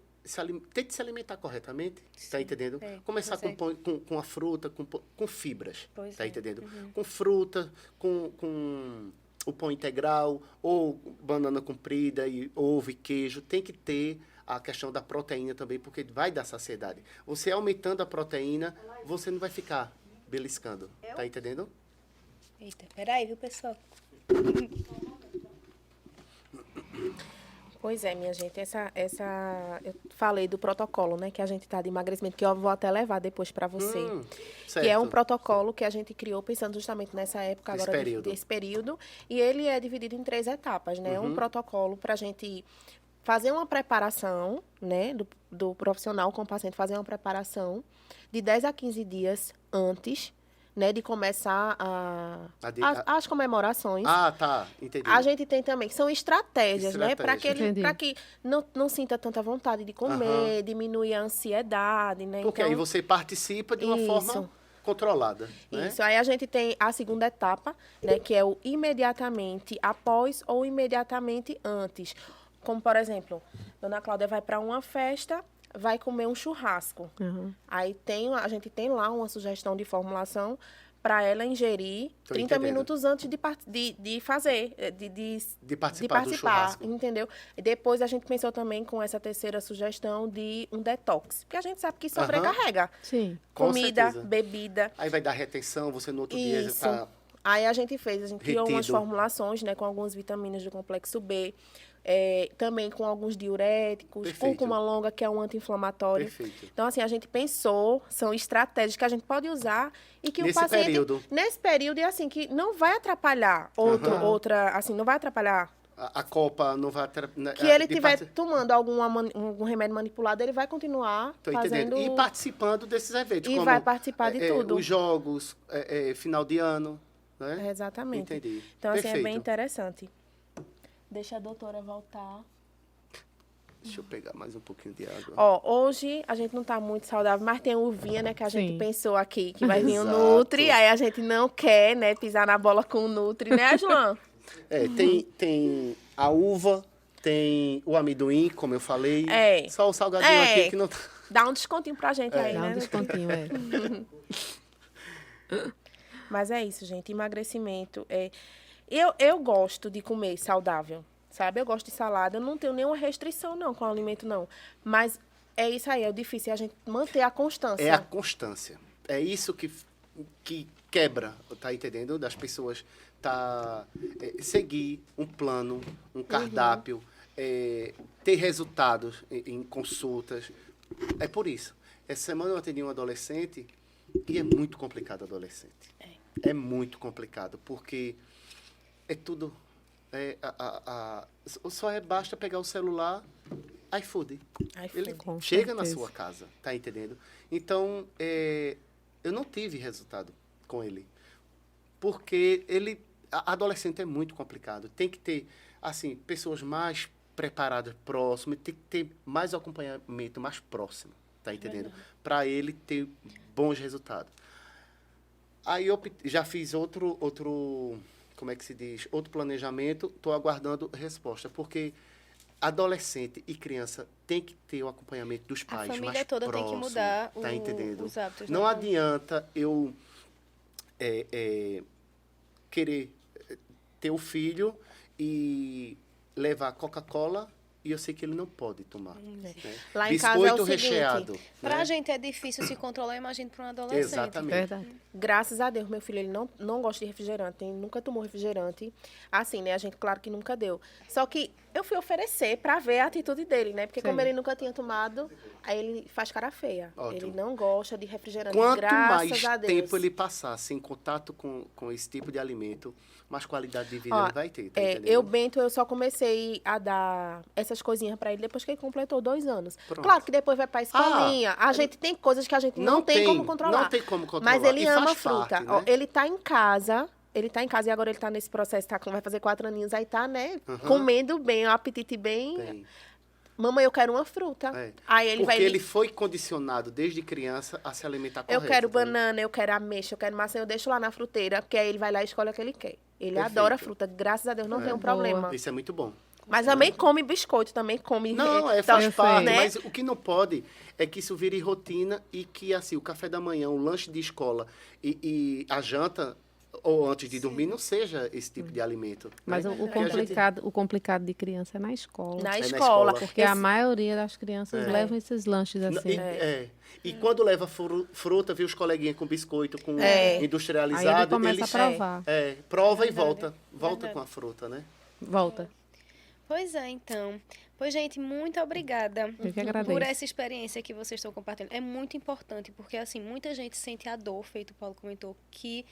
tente se alimentar corretamente, tá entendendo? Começar
pois
com a fruta, com fibras,
Pois
tá
é.
entendendo? Com fruta, com o pão integral, ou banana comprida, e ovo e queijo. Tem que ter a questão da proteína também, porque vai dar saciedade. Você aumentando a proteína, você não vai ficar beliscando, tá entendendo?
Eita, peraí, viu, pessoal?
Pois é, minha gente, eu falei do protocolo, né, que a gente tá de emagrecimento, que eu vou até levar depois para você. Que é um
certo.
protocolo que a gente criou pensando justamente nessa época
Esse
agora
período.
desse período, e ele é dividido em 3 etapas, né? Um protocolo para a gente fazer uma preparação, né, do profissional com o paciente, fazer uma preparação de 10 a 15 dias antes, né, de começar as comemorações.
Ah, tá. Entendi.
A gente tem também, que são estratégias, né, para que
Entendi.
que não sinta tanta vontade de comer, diminuir a ansiedade, né?
Porque
então,
aí você participa de uma forma
Isso.
controlada, né?
Isso, aí a gente tem a segunda etapa, né, que é o imediatamente após ou imediatamente antes. Como, por exemplo, Dona Cláudia vai para uma festa, vai comer um churrasco.
Uhum.
Aí a gente tem lá uma sugestão de formulação para ela ingerir
Tô
30
entendendo.
minutos antes de fazer,
De participar do churrasco.
entendeu? E depois a gente pensou também com essa terceira sugestão de um detox, porque a gente sabe que sobrecarrega.
Sim.
Com
Comida,
certeza.
bebida.
Aí vai dar retenção, você no outro dia já
Isso.
tá...
Aí a gente criou umas
Retido.
formulações, né, com algumas vitaminas do complexo B, também com alguns diuréticos,
Perfeito.
cúrcuma longa, que é um anti-inflamatório.
Perfeito.
Então, assim, a gente pensou, são estratégias que a gente pode usar e que
Nesse
o paciente,
período.
nesse período, é assim, que não vai atrapalhar não vai atrapalhar.
A copa não vai...
Que ele estiver tomando algum remédio manipulado, ele vai continuar
Tô
fazendo...
entendendo. E participando desses eventos.
E
como,
vai participar de tudo.
Os jogos, final de ano, né?
Exatamente.
Entendi.
Então, assim,
Perfeito.
é bem interessante. Deixa a doutora voltar.
Deixa eu pegar mais um pouquinho de água.
Ó, hoje a gente não tá muito saudável, mas tem uvinha, né, que a gente
Sim.
pensou aqui, que vai vir o
Exato.
Nutri, aí a gente não quer, né, pisar na bola com o Nutri, né, João?
Tem a uva, tem o amendoim, como eu falei.
É.
Só o salgadinho
É.
aqui que não tá...
Dá um descontinho pra gente aí,
Dá um
né?
descontinho,
Mas é isso, gente, emagrecimento. Eu gosto de comer saudável, sabe? Eu gosto de salada, eu não tenho nenhuma restrição, não, com o alimento, não. Mas é isso aí, é o difícil, é a gente manter a constância.
É a constância. É isso que quebra, tá entendendo? Das pessoas seguir um plano, um cardápio, ter resultados em consultas. É por isso. Essa semana eu atendi um adolescente e é muito complicado adolescente. É muito complicado, porque é tudo... basta pegar o celular, iFood. Ele
Com
chega na
certeza.
sua casa, tá entendendo? Então, eu não tive resultado com ele. Porque adolescente é muito complicado. Tem que ter, assim, pessoas mais preparadas, próximas, tem que ter mais acompanhamento mais próximo, tá entendendo? Para ele ter bons resultados. Aí eu já fiz outro, como é que se diz? Outro planejamento, estou aguardando resposta, porque adolescente e criança tem que ter o acompanhamento dos
A
pais
família
mais
toda tem que
próximo,
mudar
tá entendendo?
os hábitos.
Não
né?
adianta eu querer ter o filho e levar Coca-Cola e eu sei que ele não pode tomar. Né?
Lá em casa é o
Biscoito
seguinte,
recheado.
Pra
né?
gente é difícil se controlar, imagina para um adolescente.
Exatamente.
Verdade.
Graças a Deus, meu filho, ele não gosta de refrigerante, ele nunca tomou refrigerante. Assim, né, a gente, claro que nunca deu. Só que eu fui oferecer pra ver a atitude dele, né? Porque
Sim.
como ele nunca tinha tomado, aí ele faz cara feia.
Ótimo.
Ele não gosta de refrigerante,
Quanto
graças
mais
a Deus.
tempo ele passasse em contato com esse tipo de alimento, mais qualidade de vida
Ó,
ele vai ter, tá entendendo?
Bento, eu só comecei a dar essas coisinhas pra ele depois que ele completou 2 anos.
Pronto.
Claro que depois vai pra escolinha. A gente tem coisas que a gente não tem como controlar.
Não tem como controlar.
Mas ele
e
ama
faz
fruta.
parte,
Ó,
né?
ele tá em casa e agora ele tá nesse processo, vai fazer 4 aninhos, aí tá, né, comendo bem, o apetite bem.
Tem.
Mamãe, eu quero uma fruta.
É.
Aí ele
Porque
vai...
ele foi condicionado desde criança a se alimentar
Eu
correto.
quero
tá vendo?
banana, eu quero ameixa, eu quero maçã, eu deixo lá na fruteira, porque aí ele vai lá e escolhe o que ele quer. Ele
Perfeito.
adora fruta, graças a Deus, não tem um problema.
Isso é muito bom.
Mas também come biscoito, também come...
Não,
então,
faz
eu
parte,
né?
mas o que não pode é que isso vire rotina e que, assim, o café da manhã, o lanche de escola e a janta, ou antes de dormir, não seja esse tipo de alimento.
Mas
né?
o
Porque a gente-
complicado de criança é na escola.
Na
na
escola.
escola.
Porque a maioria das crianças
É.
levam esses lanches
Não,
assim.
E quando leva fruta, vê os coleguinhas com biscoito, com
Aí ele
industrializado,
começa
eles
a provar.
prova e volta
Verdade.
com a fruta, né?
Volta.
Pois é, então. Pois, gente, muito obrigada
Eu que agradeço.
por essa experiência que vocês estão compartilhando. É muito importante, porque, assim, muita gente sente a dor, feito o Paulo comentou, que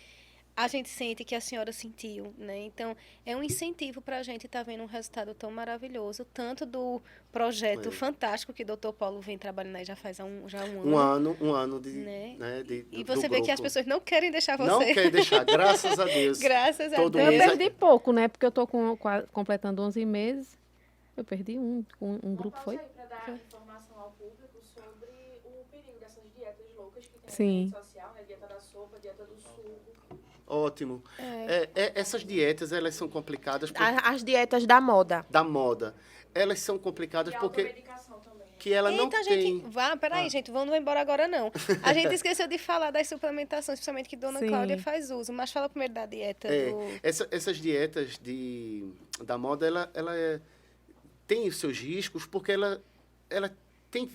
a gente sente que a senhora sentiu, né? Então, é um incentivo para a gente estar vendo um resultado tão maravilhoso, tanto do projeto fantástico que o Dr. Paulo vem trabalhando aí já faz já um ano.
Um ano de,
Né?
né,
E
do
você vê que as
grupo.
pessoas não querem deixar você.
Não quer deixar, graças a Deus.
Graças a
Todo
Deus.
Eu
mês
perdi pouco, né? Porque eu tô completando 11 meses. Eu perdi um grupo, foi?
Para dar informação ao público sobre o perigo dessas dietas loucas que tem
Sim.
na rede social, né? Dieta da sopa, dieta do suco.
Ótimo. Essas dietas, elas são complicadas
As dietas da moda.
da moda. Elas são complicadas
E a
porque
automedicação também.
que ela não
Eita,
tem...
gente, peraí, gente, vamos embora agora não. A gente esqueceu de falar das suplementações, principalmente que Dona
Sim.
Cláudia faz uso, mas fala primeiro da dieta
Essas dietas da moda, ela tem os seus riscos porque ela tem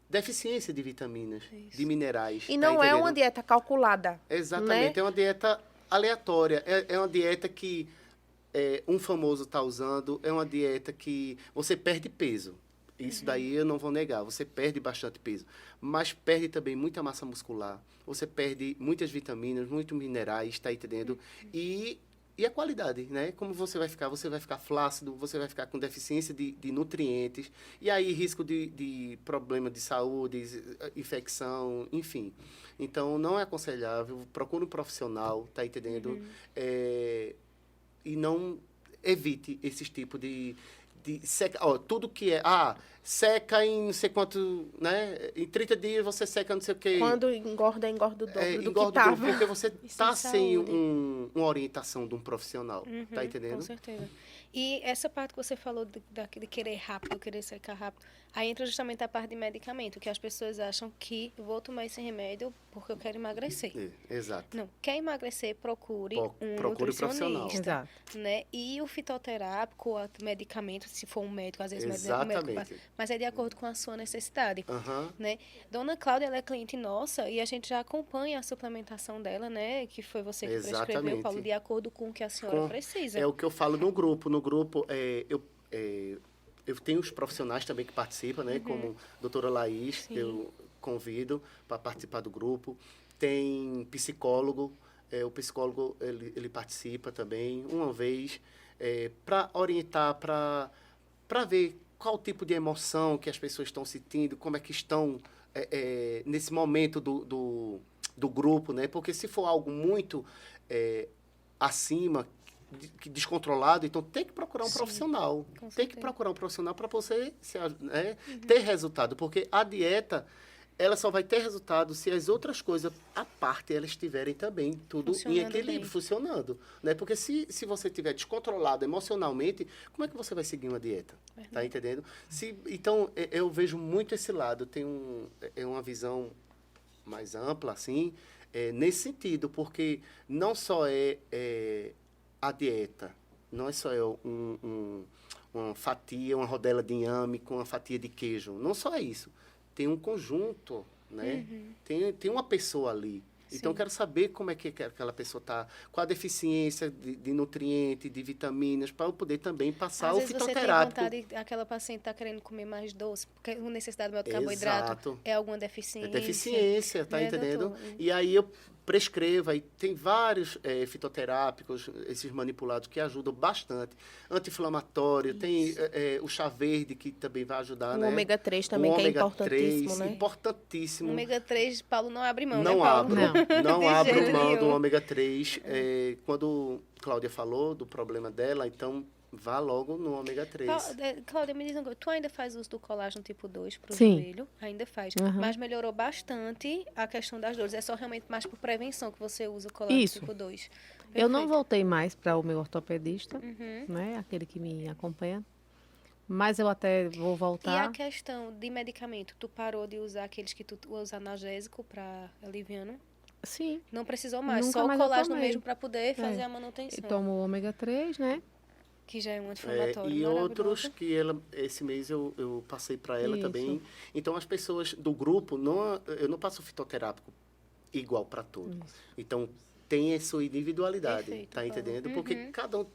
deficiência de vitaminas, de minerais.
E
tá
não é
entendendo?
uma dieta calculada.
Exatamente,
né?
é uma dieta aleatória. É uma dieta que um famoso está usando, é uma dieta que você perde peso. Isso daí eu não vou negar, você perde bastante peso. Mas perde também muita massa muscular, você perde muitas vitaminas, muitos minerais, está entendendo? E a qualidade, né? Como você vai ficar? Você vai ficar flácido, você vai ficar com deficiência de nutrientes, e aí risco de problema de saúde, infecção, enfim. Então, não é aconselhável, procure um profissional, tá entendendo? E não evite esses tipos de seca, tudo que seca em não sei quanto, né? Em 30 dias você seca não sei o quê.
Quando engorda o dobro do que
Engorda o
tava.
dobro, porque você está
sem
sem
saúde.
uma orientação de um profissional, tá entendendo?
Com certeza. E essa parte que você falou de querer rápido, querer secar rápido, aí entra justamente a parte de medicamento, que as pessoas acham que eu vou tomar esse remédio porque eu quero emagrecer.
Exato.
Não, quer emagrecer, procure um
Procure profissional.
nutricionista.
Exato.
Né? E o fitoterápico, o medicamento, se for um médico, às vezes o médico
Exatamente.
passa, mas é de acordo com a sua necessidade.
Aham.
Né? Dona Cláudia, ela é cliente nossa e a gente já acompanha a suplementação dela, né? Que foi você que prescreveu,
Exatamente.
Paulo, de acordo com o que a senhora precisa.
É o que eu falo no grupo. No grupo, eu tenho os profissionais também que participam, né? Como a doutora Laís,
Sim.
eu convido para participar do grupo. Tem psicólogo, o psicólogo ele participa também uma vez para orientar, para ver qual tipo de emoção que as pessoas estão sentindo, como é que estão nesse momento do grupo, né? Porque se for algo muito acima, descontrolado, então tem que procurar um
Sim,
profissional.
com
Tem que
certeza.
procurar um profissional para você ter resultado. Porque a dieta, ela só vai ter resultado se as outras coisas, à parte, elas estiverem também tudo em
Funcionando
equilíbrio,
bem.
funcionando. Né? Porque se você estiver descontrolado emocionalmente, como é que você vai seguir uma dieta? Tá entendendo? Então, eu vejo muito esse lado. Tem uma visão mais ampla, assim, nesse sentido, porque não só a dieta, não é só uma fatia, uma rodela de inhame com uma fatia de queijo, não só isso. Tem um conjunto, né? Tem uma pessoa ali. Então, eu quero saber como é que aquela pessoa está, qual a deficiência de nutriente, de vitaminas, para eu poder também passar
Às
o
vezes você tem
fitoterápico.
vontade, aquela paciente está querendo comer mais doce, porque a necessidade maior do carboidrato
Exato.
é alguma deficiência.
É deficiência, tá
né,
entendendo?
doutor?
E aí eu prescrevo, aí tem vários fitoterápicos, esses manipulados, que ajudam bastante. Anti-inflamatório, tem o chá verde, que também vai ajudar,
O
né?
ômega 3 também,
O
que é
ômega
importantíssimo,
3,
né?
importantíssimo.
Ômega 3, Paulo não abre mão,
Não
né, Paulo?
abro, não
De
abro
jeito
mão do
nenhum.
ômega 3. Quando Cláudia falou do problema dela, então vá logo no ômega 3.
Cláudia, me diz uma coisa, tu ainda faz uso do colágeno tipo 2 para o
Sim.
joelho? Ainda faz.
Uhum.
Mas melhorou bastante a questão das dores. É só realmente mais por prevenção que você usa o colágeno
Isso.
tipo 2.
Eu não
Perfeito.
voltei mais para o meu ortopedista,
Uhum.
né? Aquele que me acompanha. Mas eu até vou
E a
voltar.
questão de medicamento, tu parou de usar aqueles que tu usa analgésico para aliviano?
Sim.
Não precisou mais,
Nunca
só o
mais eu
colágeno
tomei.
mesmo para poder fazer
É.
a
E
manutenção.
tomo o ômega 3, né?
Que já é um anti-inflamatório
E
maravilhoso.
outros que esse mês eu passei para ela
Isso.
também. Então, as pessoas do grupo, eu não passo fitoterápico igual para todos. Então, tem a sua individualidade,
Perfeito,
tá
Paulo.
entendendo? Porque cada um...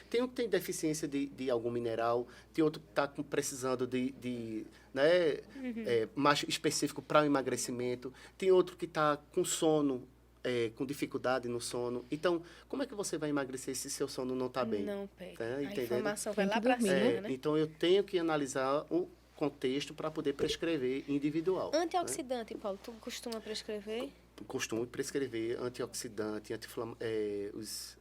Tem um que tem deficiência de algum mineral, tem outro que está precisando mais específico para o emagrecimento, tem outro que está com sono com dificuldade no sono. Então, como é que você vai emagrecer se seu sono não está bem?
Não pega.
Tá
A
entendendo?
informação
Tem
vai
que
lá para
dormir,
cima,
É,
né?
então, eu tenho que analisar o contexto para poder prescrever individual.
Antioxidante, Paulo, tu costuma prescrever?
Costumo prescrever antioxidante, os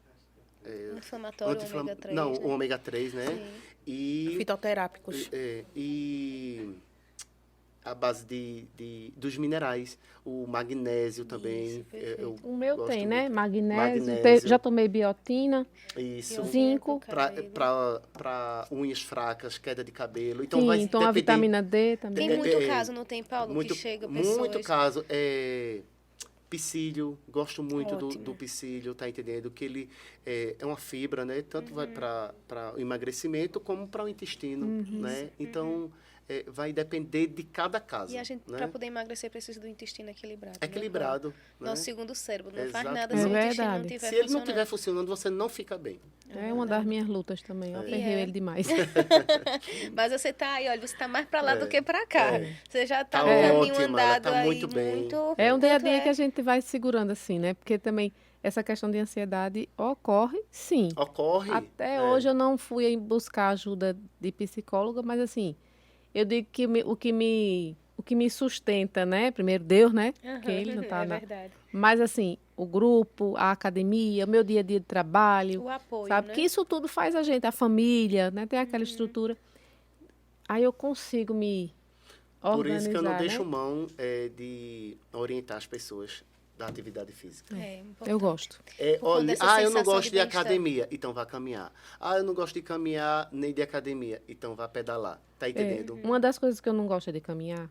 Anti-inflamatório, ômega 3,
não,
né?
o ômega 3, né?
Sim.
E,
Fitoterápicos.
e a base dos minerais, o magnésio também.
Isso, perfeito.
Eu
O meu
gosto
tem, né?
muito.
Magnésio,
Magnésio.
já tomei biotina,
Isso.
Biotina
zinco,
pro cabelo.
Para unhas fracas, queda de cabelo. Então
sim,
vai
toma
depender
vitamina D também.
Tem muito
É,
caso, não tem, Paulo,
muito,
que chega
muito
pessoas...
caso. Psyllium, gosto muito do
Ótimo.
psyllium, tá entendendo? Que ele é uma fibra, né? Tanto vai para o emagrecimento como para o intestino, né? Então, vai depender de cada caso,
E a gente,
né?
para poder emagrecer, precisa do intestino equilibrado. né,
Equilibrado,
Paulo?
né?
Nosso segundo cérebro. Não faz
Exato.
nada
É
se o intestino não
verdade.
estiver
Se ele não
funcionando.
estiver funcionando, você não fica bem.
É uma das minhas lutas também. Eu
E
aperrei
é.
ele demais.
Mas você tá aí, olha, você tá mais para lá do que para cá. Você já tá
Tá
no caminho
ótima, ela
andado
tá
aí
muito bem.
muito...
É um dia a
tanto
dia
é-
que a gente vai segurando assim, né? Porque também essa questão de ansiedade ocorre, sim.
Ocorre.
Até hoje eu não fui buscar ajuda de psicóloga, mas assim, eu digo que o que me sustenta, né? Primeiro Deus, né? Que ele não tá
é
na...
verdade.
Mas assim, o grupo, a academia, o meu dia a dia de trabalho,
O apoio,
sabe?
né?
Que isso tudo faz a gente, a família, né? Tem aquela estrutura. Aí eu consigo me
Por
organizar,
isso que eu não
né?
deixo mão de orientar as pessoas da atividade física.
É importante.
Eu gosto.
É,
Por conta
olha,
dessa
eu não
sensação
gosto
de
de
bem-estar.
academia, então vá caminhar. Eu não gosto de caminhar nem de academia, então vá pedalar. Tá entendendo?
Uma das coisas que eu não gosto é de caminhar,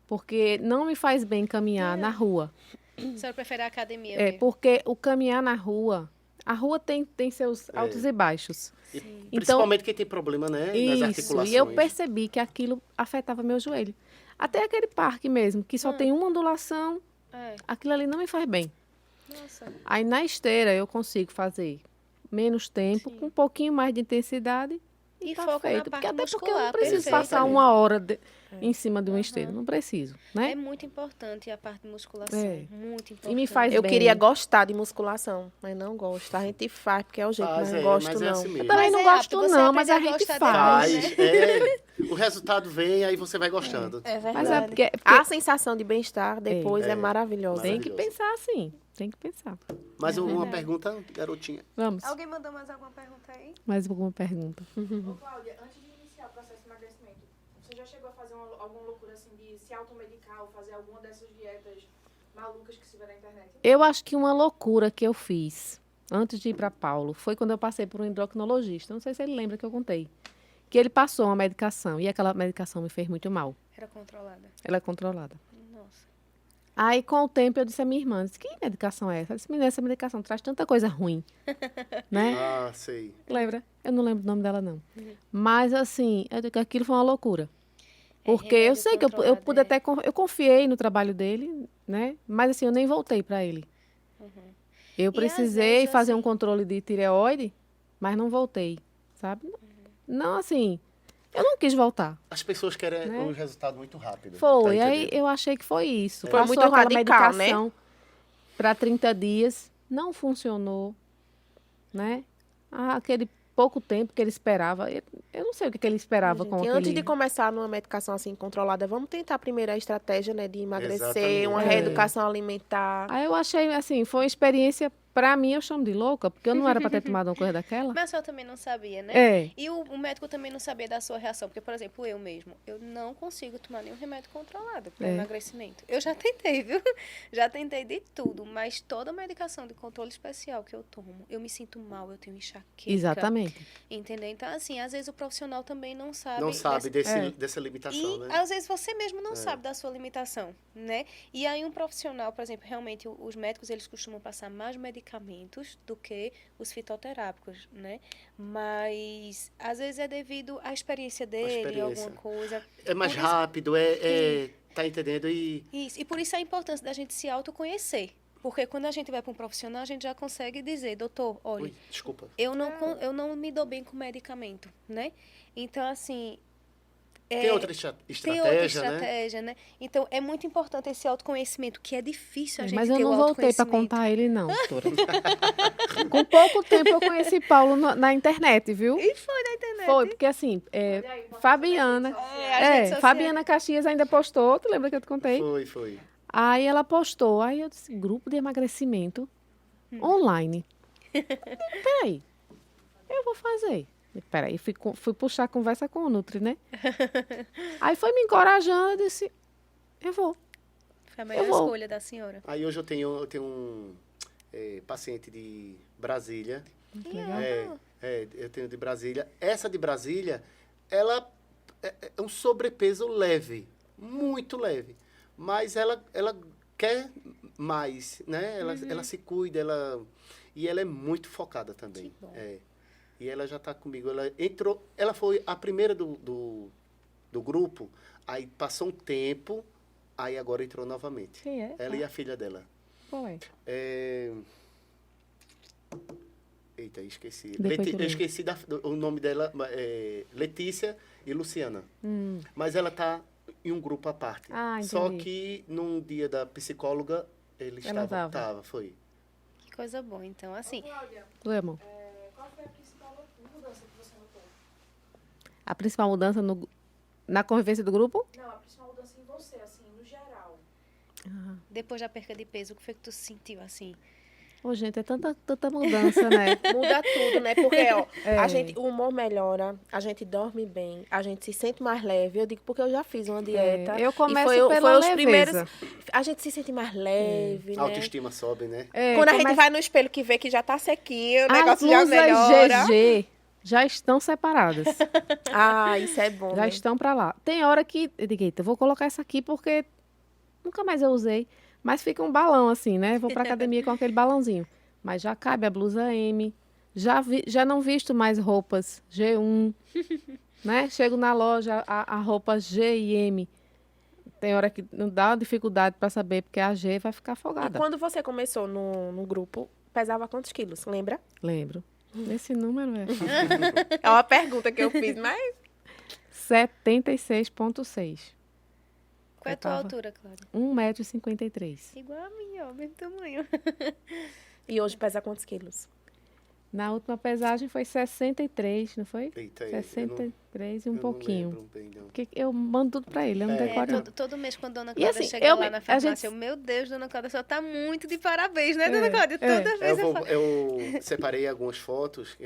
porque não me faz bem caminhar na rua.
A senhora prefere a academia
É,
mesmo?
porque o caminhar na rua, a rua tem seus altos e baixos.
E
Então,
principalmente quem tem problema, né? Nas
isso,
articulações.
e eu percebi que aquilo afetava meu joelho. Até aquele parque mesmo, que só tem uma ondulação,
É.
aquilo ali não me faz bem.
Nossa.
Aí na esteira eu consigo fazer menos tempo,
Sim.
com um pouquinho mais de intensidade
E
tá
foca na
feito.
parte
Até porque eu
muscular,
não preciso
perfeito.
passar uma hora em cima de uma esteira, não preciso, né?
É muito importante a parte de musculação.
É.
Muito importante.
E me faz
Eu
bem.
queria gostar de musculação, mas não gosto. A gente faz porque é o jeito, mas não gosto
mas é
não.
assim
Eu
mesmo.
também
Mas
não
é
gosto
apto, você
não, mas a
aprende a
gente
gostar
faz.
depois,
Faz, o resultado vem, aí você vai gostando.
É verdade.
Mas é porque
A sensação de bem-estar depois é,
É.
maravilhosa.
tem que
maravilhoso.
pensar assim, tem que pensar.
Mas uma pergunta, garotinha.
Vamos,
Alguém mandou mais alguma pergunta aí?
mais alguma pergunta.
Ô, Cláudia, antes de iniciar o processo de emagrecimento, você já chegou a fazer alguma loucura assim de se automedicar ou fazer alguma dessas dietas malucas que se vê na internet?
Eu acho que uma loucura que eu fiz antes de ir para Paulo foi quando eu passei por um endocrinologista. Não sei se ele lembra que eu contei. Que ele passou uma medicação e aquela medicação me fez muito mal.
Era controlada.
Ela é controlada.
Nossa.
Aí, com o tempo, eu disse à minha irmã, disse, que medicação é essa? Ela disse, menina, essa medicação traz tanta coisa ruim, né?
Ah, sei.
Lembra? Eu não lembro o nome dela, não. Mas, assim, eu digo que aquilo foi uma loucura.
É,
Porque eu
remédio
sei que eu
controlado,
pude
é.
até... Eu confiei no trabalho dele, né? Mas, assim, eu nem voltei para ele. Eu
às
precisei
vezes,
fazer um
assim-
controle de tireoide, mas não voltei, sabe? Não, assim, eu não quis voltar.
As pessoas querem
Né?
um resultado muito rápido.
Foi,
tá
aí
entendendo?
eu achei que foi isso.
Foi
Passou
muito
aquela
radical, né?
medicação para 30 dias, não funcionou, né? Aquele pouco tempo que ele esperava, eu não sei o que ele esperava
Gente,
com
antes
aquele...
de começar numa medicação assim controlada, vamos tentar primeiro a estratégia, né, de emagrecer,
Exatamente.
uma
É.
reeducação alimentar.
Aí eu achei, assim, foi uma experiência, pra mim, eu chamo de louca, porque eu não era para ter tomado uma coisa daquela.
Mas a senhora também não sabia, né?
É.
E o médico também não sabia da sua reação. Porque, por exemplo, eu mesmo, eu não consigo tomar nenhum remédio controlado para
É.
emagrecimento. Eu já tentei, viu? Já tentei de tudo. Mas toda medicação de controle especial que eu tomo, eu me sinto mal, eu tenho enxaqueca.
Exatamente.
Entendeu? Então, assim, às vezes o profissional também não sabe.
Não sabe
dessa-
dessa limitação,
E
né?
às vezes você mesmo não sabe da sua limitação, né? E aí um profissional, por exemplo, realmente os médicos eles costumam passar mais medicamentos do que os fitoterápicos, né? Mas às vezes é devido à experiência dele,
experiência.
alguma coisa.
É mais
por isso-
rápido, tá entendendo?
Isso. E por isso a importância da gente se autoconhecer. Porque quando a gente vai para um profissional, a gente já consegue dizer, doutor, olha,
Ui, desculpa.
eu não me dou bem com medicamento, né? Então, assim,
Tem outra
Tem outra
estratégia, né?
estratégia, né? Então, é muito importante esse autoconhecimento, que é difícil a gente
Mas
ter
eu não
o
voltei para
autoconhecimento.
contar ele, não, doutora. Com pouco tempo eu conheci Paulo na internet, viu?
E foi na internet.
Foi, porque assim,
Olha aí, bota
Fabiana.
nas redes sociais.
as redes sociais.
Fabiana Caxias ainda postou, tu lembra que eu te contei?
Foi.
Aí ela postou, aí eu disse, grupo de emagrecimento online. Peraí, eu vou fazer. Peraí, fui puxar a conversa com o Nutri, né? Aí foi me encorajando, eu disse, eu vou.
Foi a melhor
vou.
escolha da senhora.
Aí hoje eu tenho um paciente de Brasília.
Que
legal.
legal.
Eu tenho de Brasília. Essa de Brasília, ela é um sobrepeso leve, muito leve. Mas ela quer mais, né? Ela se cuida, e ela é muito focada também.
Que bom.
E ela já está comigo. Ela foi a primeira do grupo, aí passou um tempo, aí agora entrou novamente.
Quem é?
Ela e a filha dela.
Foi.
Eita, esqueci.
Depois tu
Eu
lembra.
esqueci o nome dela, Letícia e Luciana. Mas ela está em um grupo à parte.
Ah,
Só
entendi.
que num dia da psicóloga, ele
Ela
estava. Foi.
Que coisa boa. Então, assim,
Cláudia,
Tu, amor?
qual foi a principal mudança que você notou?
A principal mudança na convivência do grupo?
Não, a principal mudança em você, assim, no geral.
depois da perca de peso, o que foi que tu sentiu, assim?
Ô, gente, é tanta mudança, né?
Muda tudo, né? Porque, ó,
É.
o humor melhora, a gente dorme bem, a gente se sente mais leve. Eu digo porque eu já fiz uma dieta.
Eu começo
e
pela
foi os
leveza.
primeiros. A gente se sente mais leve,
A
né?
autoestima sobe, né?
Quando a gente
começa-
vai no espelho que vê que já tá sequinho, o
As
negócio já
blusas
melhora.
GG já estão separadas.
Ah, isso é bom,
Já
né?
estão pra lá. Tem hora que eu digo, eita, eu vou colocar essa aqui porque nunca mais eu usei. Mas fica um balão assim, né? Vou pra academia com aquele balãozinho. Mas já cabe a blusa M. Já não visto mais roupas G1, né? Chego na loja, a roupa G e M. Tem hora que não dá dificuldade pra saber, porque a G vai ficar
E
afogada.
quando você começou no grupo, pesava quantos quilos? Lembra?
Lembro. Esse número é
É uma pergunta que eu fiz, mas
76,6.
Qual é a
Eu
tua
tava-
altura, Cláudia?
1,53 m.
Igual a minha, ó, mesmo tamanho.
E hoje pesa quantos quilos?
Na última pesagem foi 63, não foi?
Eita,
63 e
eu
um
não
pouquinho.
lembro bem, não.
Porque eu mando tudo pra ele, eu não decoro. não.
Todo mês, quando a Dona
E
Cláudia
assim,
chega lá
a
na
gente-
farmácia, meu Deus, Dona Cláudia, só tá muito de parabéns, né, Dona Cláudia?
é.
Toda vez eu falo.
Eu separei algumas fotos,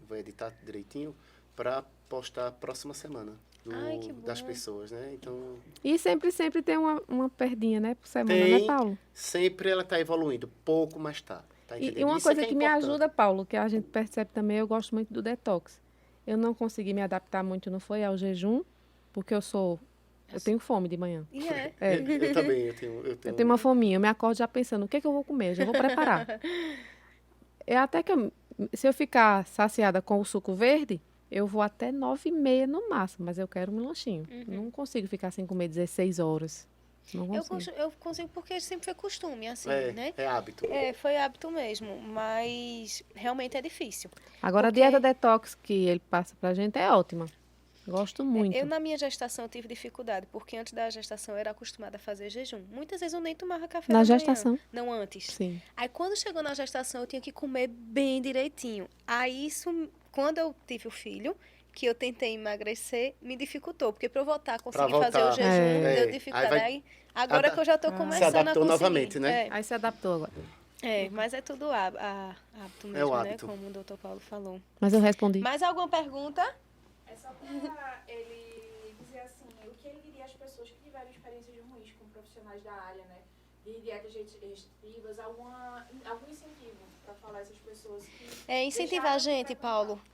vou editar direitinho, para postar próxima semana
Ai, que
das
bom.
pessoas, né? Então,
E sempre tem uma perdinha, né, por semana,
Tem.
né, Paulo?
sempre ela está evoluindo, pouco, mas tá. Tá
E
entendendo?
uma
Isso
coisa
é é
que me
importante.
ajuda, Paulo, que a gente percebe também, eu gosto muito do detox. Eu não consegui me adaptar muito, não foi, ao jejum, porque eu tenho fome de manhã.
E é.
Eu também, eu
Eu tenho uma fominha, eu me acordo já pensando, o que é que eu vou comer? Eu já vou preparar. É até que se eu ficar saciada com o suco verde, eu vou até 9h30 no máximo, mas eu quero um lanchinho. Não consigo ficar sem comer 16 horas. Não consigo.
Eu consigo porque sempre foi costume, assim, né?
É hábito.
É, foi hábito mesmo, mas realmente é difícil.
Agora,
porque-
a dieta detox que ele passa pra gente é ótima. Gosto muito.
Eu, na minha gestação, eu tive dificuldade, porque antes da gestação eu era acostumada a fazer jejum. Muitas vezes eu nem tomava café
Na
da manhã.
gestação?
Não antes.
Sim.
Aí, quando chegou na gestação, eu tinha que comer bem direitinho. Aí, isso, quando eu tive o filho, que eu tentei emagrecer, me dificultou. Porque para eu voltar a conseguir
Pra
fazer o
voltar.
jejum,
É.
deu dificuldade.
Aí vai-
Aí, agora que eu já estou
Se
começando
adaptou
a conseguir.
novamente, né?
Aí se adaptou agora.
Mas é tudo hábito mesmo,
o hábito.
né? Como o doutor Paulo falou.
Mas eu respondi.
Mais alguma pergunta?
É só pra ele dizer assim, o que ele diria às pessoas que tiveram experiências ruins com profissionais da área, né? De dietas restritivas, algum incentivo para falar a essas pessoas que...
Incentivar a gente, Paulo. Vai,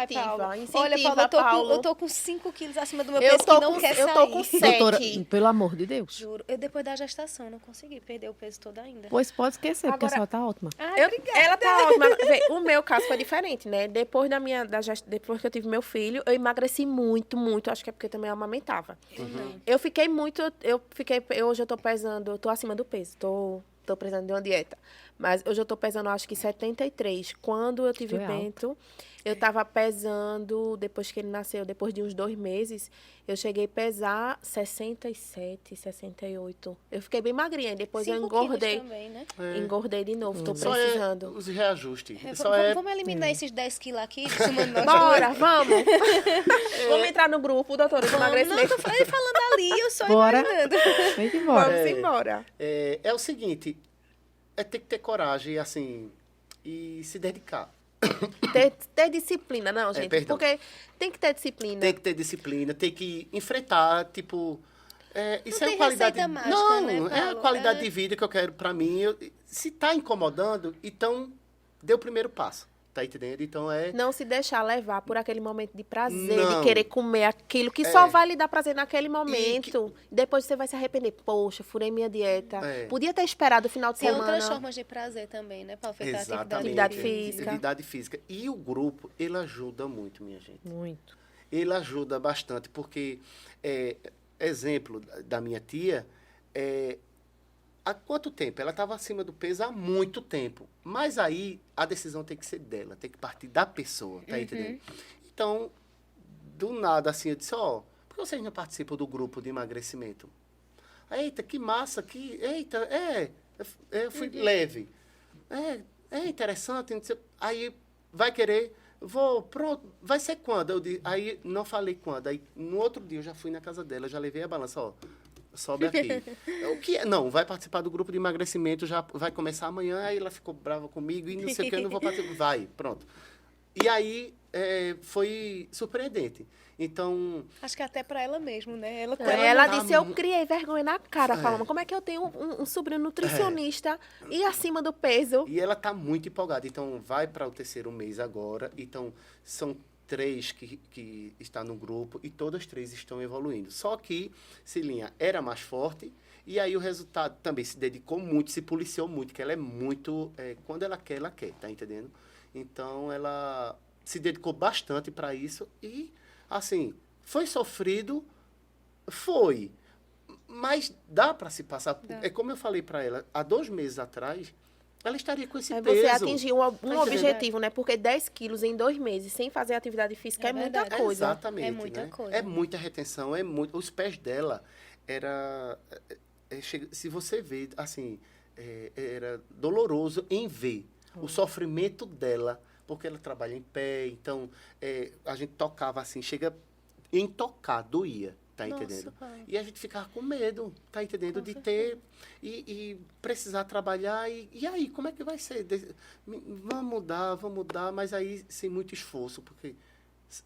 Incentiva,
Paulo.
incentiva,
Olha, Paulo,
Paulo.
eu tô com 5 quilos acima do meu
Eu
peso
tô
que não
com-
quer
eu
sair.
tô com 7.
Doutora, pelo amor de Deus.
Juro. Eu, depois da gestação, não consegui perder o peso todo ainda.
Pois pode esquecer, porque a
Agora-
senhora tá ótima.
Ela tá ótima. Vê, o meu caso foi diferente, né? Depois depois que eu tive meu filho, eu emagreci muito, muito. Acho que é porque também eu amamentava. Eu fiquei muito. Hoje eu tô pesando, eu tô acima do peso. Tô precisando de uma dieta. Mas hoje eu tô pesando, acho que 73. Quando eu tive
Tu é
Bento, Eu tava pesando, depois que ele nasceu, depois de uns 2 meses, eu cheguei a pesar 67, 68. Eu fiquei bem magrinha, depois eu
5 quilos
engordei.
também, né?
Engordei de novo, tô
Só
precisando.
os reajustes. Só
Vamos eliminar esses 10 quilos aqui, de cima de nós
Bora,
duas?
vamos! Vamos entrar no grupo, doutora, de
Vamos, não,
emagrecimento.
tô ele falando ali, eu só
Bora.
imaginando.
Vem embora.
Vamos embora.
É o seguinte, ter que ter coragem, assim, e se dedicar.
Ter disciplina, não, gente.
perdão.
Porque tem que ter disciplina.
Tem que ter disciplina, tem que enfrentar, tipo... isso
Não
é
tem
uma qualidade...
receita mágica,
não,
né,
é a
Paulo?
qualidade de vida que eu quero pra mim. Se tá incomodando, então dê o primeiro passo, tá entendendo? Então
Não se deixar levar por aquele momento de prazer,
Não.
de querer comer aquilo que só vai lhe dar prazer naquele momento. Depois você vai se arrepender. Poxa, furei minha dieta.
É.
Podia ter esperado o final de
Tem
semana.
outras formas de prazer também, né? Para afetar a
Atividade física.
Atividade física. E o grupo, ele ajuda muito, minha gente.
Muito.
Ele ajuda bastante, porque, exemplo da minha tia, há quanto tempo? Ela estava acima do peso há muito tempo. Mas aí a decisão tem que ser dela, tem que partir da pessoa, tá entendendo? Então, do nada, assim, eu disse, por que vocês não participam do grupo de emagrecimento? Eita, que massa, eita, eu fui leve. É interessante, não sei. Aí, vai querer, pronto, vai ser quando? Aí, não falei quando. Aí, no outro dia, eu já fui na casa dela, já levei a balança, sobe aqui. O que é? Não, vai participar do grupo de emagrecimento, já vai começar amanhã, aí ela ficou brava comigo e não sei o que, eu não vou participar. Vai, pronto. E aí, foi surpreendente. Então...
Acho que até para ela mesmo, né?
Ela
tá
disse, eu criei vergonha na cara, Paloma. Como é que eu tenho um sobrinho nutricionista e acima do peso?
E ela está muito empolgada. Então, vai para o 3º mês agora. Então, são 3 que estão no grupo e todas 3 estão evoluindo. Só que Cilinha era mais forte e aí o resultado também se dedicou muito, se policiou muito, que ela é muito... quando ela quer, tá entendendo? Então, ela se dedicou bastante para isso e, assim, foi sofrido? Foi. Mas dá para se passar.
Dá.
É como eu falei para ela, há 2 meses atrás, ela estaria com esse
Aí
peso.
você atingiu um
entendendo?
objetivo, né? Porque 10 quilos em 2 meses, sem fazer atividade física,
É
é muita
verdade.
coisa.
Exatamente.
É muita
né?
coisa.
É muita retenção, os pés dela se você vê, assim, era doloroso em ver o sofrimento dela, porque ela trabalha em pé, então a gente tocava assim, chega em tocar, doía, tá
Nossa,
entendendo?
Paulo.
E a gente ficava com medo, tá entendendo? De ter e precisar trabalhar. E aí, como é que vai ser? Vamos mudar, mas aí sem muito esforço, porque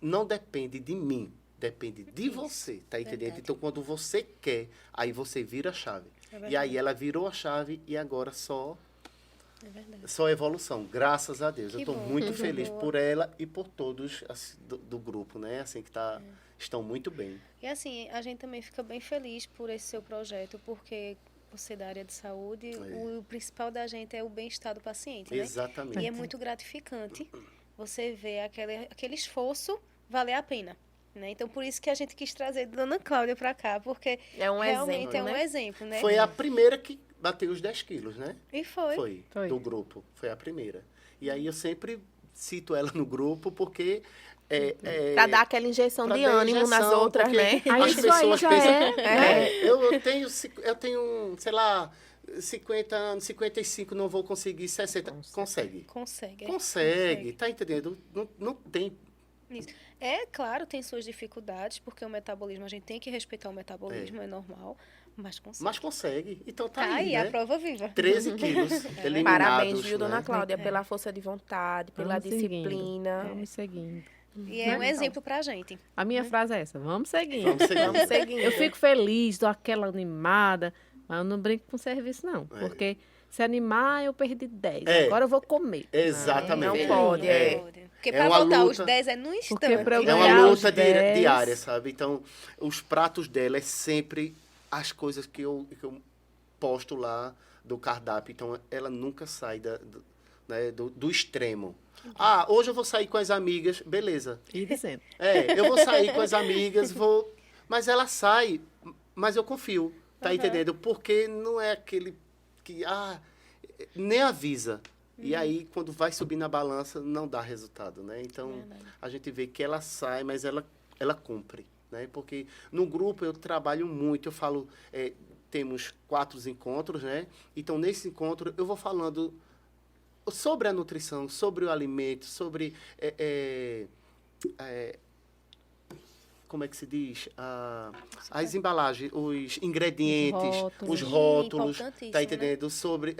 não depende de mim, depende de você, tá entendendo?
Verdade.
Então, quando você quer, aí você vira a chave.
É
E aí ela virou a chave e agora só
verdade.
evolução, graças a Deus.
Que
Eu estou
bom,
muito
coisa
feliz
boa.
por ela e por todos assim, do grupo, né? Assim, que estão muito bem.
E assim, a gente também fica bem feliz por esse seu projeto, porque você da área de saúde, o principal da gente é o bem-estar do paciente, né?
Exatamente.
E é muito gratificante você ver aquele esforço valer a pena, né? Então, por isso que a gente quis trazer a Dona Cláudia para cá, porque
É um
realmente
exemplo,
é um
né?
exemplo, né?
Foi a primeira que bateu os 10 quilos, né?
E foi.
Foi.
Do grupo. Foi a primeira. E aí eu sempre cito ela no grupo porque...
Pra dar aquela injeção
pra
de
dar
ânimo nas
injeção,
outras,
porque
né?
Aí
as
isso
pessoas
aí já
pensam... Eu tenho, sei lá, 50 anos, 55, não vou conseguir 60. Consegue.
Consegue.
Tá entendendo? Não tem...
Isso. É claro, tem suas dificuldades, porque o metabolismo, a gente tem que respeitar o metabolismo, é normal, mas consegue.
Mas consegue. Então tá
Tá
aí,
aí,
né?
a prova viva.
13 quilos eliminados.
Parabéns, viu, Dona
né?
Cláudia, pela força de vontade, pela
Vamos seguindo.
disciplina.
Vamos seguindo.
E é um exemplo pra gente.
A minha frase é essa, vamos seguindo.
Vamos seguir.
Vamos seguindo.
Eu fico feliz, dou aquela animada, mas eu não brinco com serviço, não. Porque se animar, eu perdi 10. Agora eu vou comer.
Exatamente.
Não pode,
Porque
É
pra
uma
voltar
luta.
os 10 é no
Porque
instante.
pra eu
É uma
ganhar os
luta
10.
diária, sabe? Então, os pratos dela é sempre as coisas que eu posto lá do cardápio. Então, ela nunca sai do extremo. Hoje eu vou sair com as amigas, beleza.
E dizendo.
Eu vou sair com as amigas, mas ela sai, mas eu confio, tá entendendo? Porque não é aquele que, nem avisa. E aí, quando vai subir na balança, não dá resultado, né? Então,
Verdade.
a gente vê que ela sai, mas ela cumpre, né? Porque no grupo eu trabalho muito, eu falo, temos 4 encontros, né? Então, nesse encontro, eu vou falando sobre a nutrição, sobre o alimento, sobre... como é que se diz? As embalagens, os ingredientes, os rótulos,
Importantíssimo,
tá
né?
entendendo? Sobre...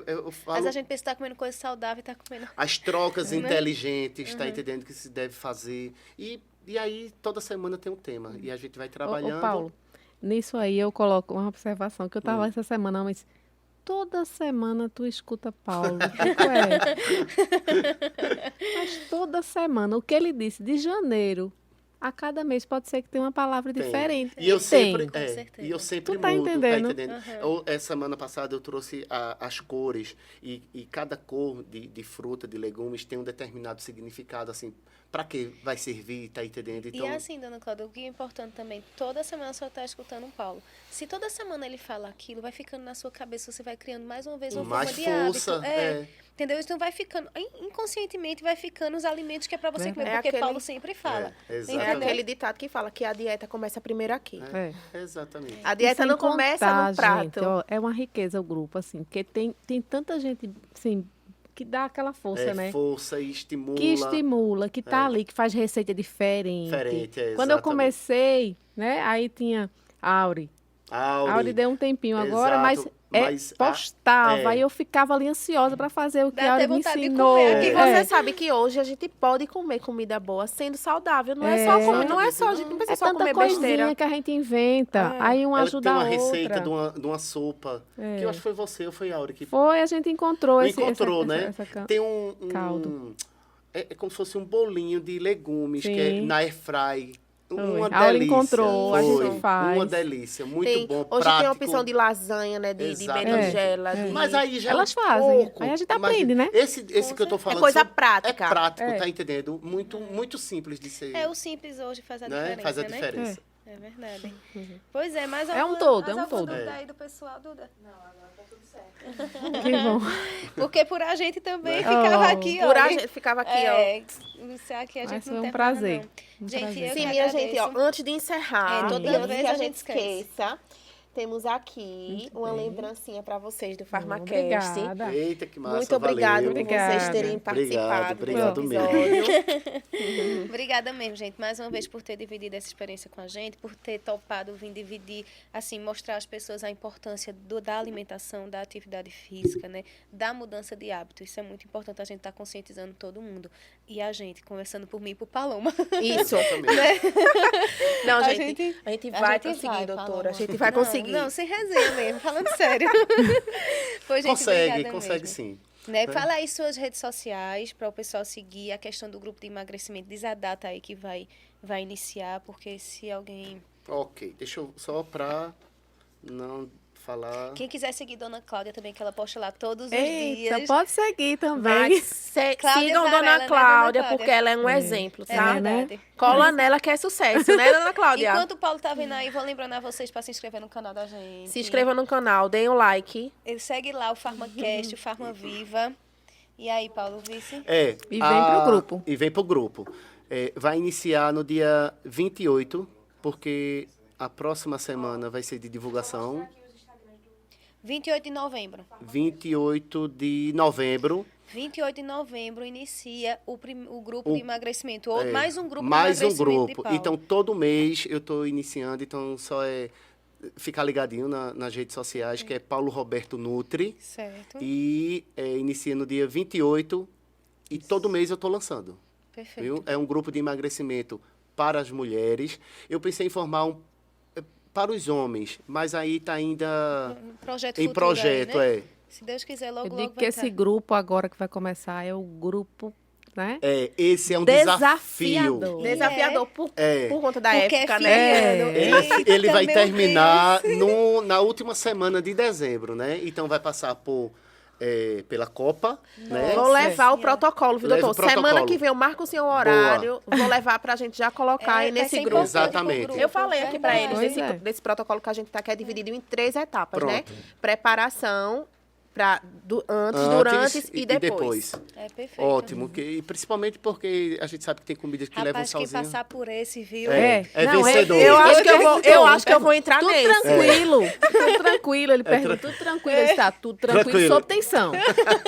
eu
Mas
falo
a gente pensa que tá comendo coisa saudável e tá comendo...
as trocas
Né?
inteligentes, tá entendendo? Que se deve fazer. E aí, toda semana tem um tema. E a gente vai trabalhando.
Ô, Paulo, nisso aí eu coloco uma observação, que eu estava essa semana, mas toda semana tu escuta Paulo. Mas toda semana, o que ele disse de janeiro a cada mês pode ser que tenha uma palavra
Tem.
diferente.
E eu
Tem.
sempre,
Com certeza.
e eu sempre
Tu tá
mudo,
entendendo?
tá entendendo? Essa semana passada eu trouxe as cores e cada cor de fruta, de legumes tem um determinado significado, assim, para que vai servir, tá entendendo? Então,
E assim, dona Cláudia, o que é importante também, toda semana você está escutando um Paulo. Se toda semana ele fala aquilo, vai ficando na sua cabeça, você vai criando mais uma vez uma
mais
forma de
força,
hábito. Entendeu? Então vai ficando, inconscientemente vai ficando os alimentos que é para você comer,
É
porque
aquele-
Paulo sempre fala.
É
exatamente.
aquele ditado que fala que a dieta começa primeiro aqui.
Exatamente.
A
E
dieta
sem
não começa
contar,
no prato.
gente, ó, é uma riqueza o grupo, assim, porque tem tanta gente, assim, que dá aquela força, né?
Força e estimula.
Que estimula, que tá ali, que faz receita diferente.
Diferente,
Quando eu
exatamente.
comecei, né, aí tinha Auri. Auri deu um tempinho agora,
Exato,
mas postava,
é.
aí eu ficava ali ansiosa para fazer o que
Dá
a
até
Auri me
vontade de
ensinou.
comer aqui.
E você sabe que hoje a gente pode comer comida boa sendo saudável. Não é, só comer, não é só, a gente não precisa
É
só
tanta
comer
coisinha
besteira.
que a gente inventa, aí uma
Ela
ajuda
tem uma
a outra.
receita de uma sopa, que eu acho que foi você ou foi a Auri que
Foi, a gente encontrou
né?
essa
Tem um
caldo.
É como se fosse um bolinho de legumes, que é
Sim.
na airfry. Uma
A Auri
delícia.
encontrou,
a gente
Foi.
faz.
Uma delícia, muito
Tem-
bom,
hoje
prático.
tem a opção de lasanha, né? De
Exatamente.
berinjela. de-
Mas aí já
Elas
é um
fazem.
pouco,
Aí a gente
mas
aprende, né?
Esse que eu tô falando
coisa
são-
prática.
É prático,
É.
tá entendendo? Muito simples de ser.
É, o simples hoje faz a
né?
diferença,
Faz a
né?
diferença.
É verdade. Pois é, mas
É um todo, é um todo.
dúvida aí do pessoal, Duda?
Não, agora tá tudo certo.
Que bom.
Porque por a gente também
Né?
ficava
Oh.
aqui, ó.
Por a gente ficava aqui, ó.
Isso aqui a gente
Mas
não
foi
tem
um prazer.
problema, não.
Um
Gente,
prazer.
eu
Sim,
que
minha gente, ó,
agradeço.
antes de encerrar,
Toda
e antes
vez
que
a
a
gente
gente esqueça, temos aqui uma lembrancinha para vocês do PharmaCast.
Obrigada.
Eita, que massa,
Muito obrigada
valeu.
por
Obrigada.
vocês terem participado
Obrigado
do
mesmo.
episódio.
Obrigada mesmo, gente, mais uma vez por ter dividido essa experiência com a gente, por ter topado vir dividir, assim, mostrar às pessoas a importância da alimentação, da atividade física, né? Da mudança de hábito. Isso é muito importante, a gente estar conscientizando todo mundo. E a gente, conversando por mim e por Paloma.
Isso.
Exatamente.
Não,
A
gente, a gente
a
vai
gente
conseguir,
vai,
doutora.
Paloma.
A gente vai
Não,
conseguir.
Não, sem resenha mesmo, falando sério. Pois, gente,
Consegue
obrigada mesmo.
sim.
Né? Fala aí suas redes sociais para o pessoal seguir a questão do grupo de emagrecimento. Diz a data aí que vai iniciar, porque se alguém...
Ok, deixa eu só pra não falar.
Quem quiser seguir Dona Cláudia também, que ela posta lá todos os
Eita,
dias.
pode seguir também.
Mas
Cláudia
sigam
Varela,
Dona
né,
Cláudia,
Dona Cláudia?
porque ela é um exemplo,
É
tá?
verdade.
Cola nela que é sucesso, né, Dona Cláudia?
Enquanto o Paulo tá vendo aí, vou lembrando a vocês para se inscrever no canal da gente.
Se inscreva no canal, deem um like.
Ele segue lá o PharmaCast, o Farma Viva. E aí, Paulo, vice?
E vem pro grupo.
E vem pro grupo. Vai iniciar no dia 28, porque a próxima semana vai ser de divulgação.
28 de novembro.
28 de novembro.
28 de novembro inicia o grupo de emagrecimento. Ou mais um grupo
Mais
de
um
emagrecimento de
grupo.
Paulo.
Então, todo mês eu estou iniciando, então só ficar ligadinho nas redes sociais, que é Paulo Roberto Nutri.
Certo.
E inicia no dia 28 e todo mês eu estou lançando.
Perfeito.
Viu? É um grupo de emagrecimento para as mulheres. Eu pensei em formar para os homens, mas aí está ainda
Um projeto
em
futuro
projeto,
aí, né?
é.
Se Deus quiser, logo,
Eu
logo
digo que
vai
esse
estar.
grupo agora que vai começar é o grupo, né?
Esse é um desafio.
Desafiador.
Desafiador por conta da
Porque
época,
é
né?
feriado.
Ele
Eita,
vai
meu
terminar na última semana de dezembro, né? Então vai passar pela Copa, né?
Vou levar o
Senhora.
protocolo, viu,
Leva
doutor?
o protocolo.
Semana que vem eu marco o seu horário, vou levar pra gente já colocar aí
vai
nesse
ser
grupo.
importante pro
Exatamente.
grupo,
Eu falei aqui pra
verdade.
eles
Pois é.
desse protocolo que a gente tá, que é dividido em 3 etapas, né?
Pronto.
Preparação, Antes, durante e depois.
É perfeito.
Ótimo, e principalmente porque a gente sabe que tem comidas que levam
Rapaz, quem
sozinho.
passar por esse, viu?
É
Não,
vencedor.
Eu acho que eu vou entrar
Tudo
nesse.
tranquilo, tudo tranquilo. Ele pergunta, tudo tranquilo, ele está tudo tranquilo,
Tranquilo.
sob tensão.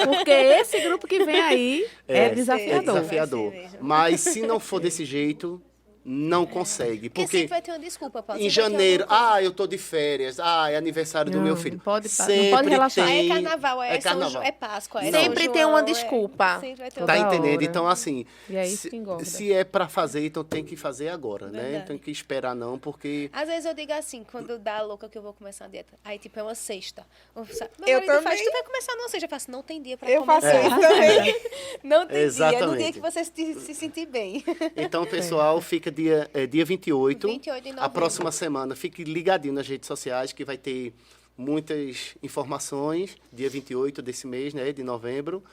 Porque esse grupo que vem aí é
É
desafiador.
desafiador.
Vai ser mesmo.
Mas se não for desse jeito, não consegue.
Porque
Porque
sempre vai ter uma desculpa, Paulo.
em
sempre vai ter
janeiro,
alguma coisa.
eu tô de férias, é aniversário do
Não,
meu filho.
não pode
Sempre
relaxar.
tem.
É carnaval, é, São
carnaval.
João, é Páscoa, é
Sempre
São
tem uma
João,
desculpa.
Sempre vai ter
Toda
Tá
uma...
entendendo?
hora.
Então, assim,
E é isso que engorda.
se é pra fazer, então tem que fazer agora, né?
Verdade.
Não tem que esperar não, porque...
Às vezes eu digo assim, quando dá louca que eu vou começar a dieta. Aí, tipo, é uma sexta. Meu
Eu
marido
também.
faz, tu vai começar numa sexta. Eu faço, não tem dia pra
Eu faço
começar.
isso também.
Não tem dia, é no
Exatamente.
dia que você se sentir bem.
Então, pessoal, fica dia 28.
28 de novembro.
A próxima semana, fique ligadinho nas redes sociais, que vai ter muitas informações, dia 28 desse mês, né, de novembro.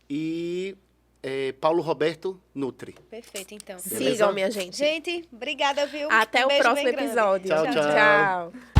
E Paulo Roberto Nutri.
Perfeito, então.
Beleza?
Sigam, minha gente.
Gente, obrigada, viu?
Até
Um
o
beijo
próximo
bem grande.
episódio.
Tchau, tchau.
Tchau.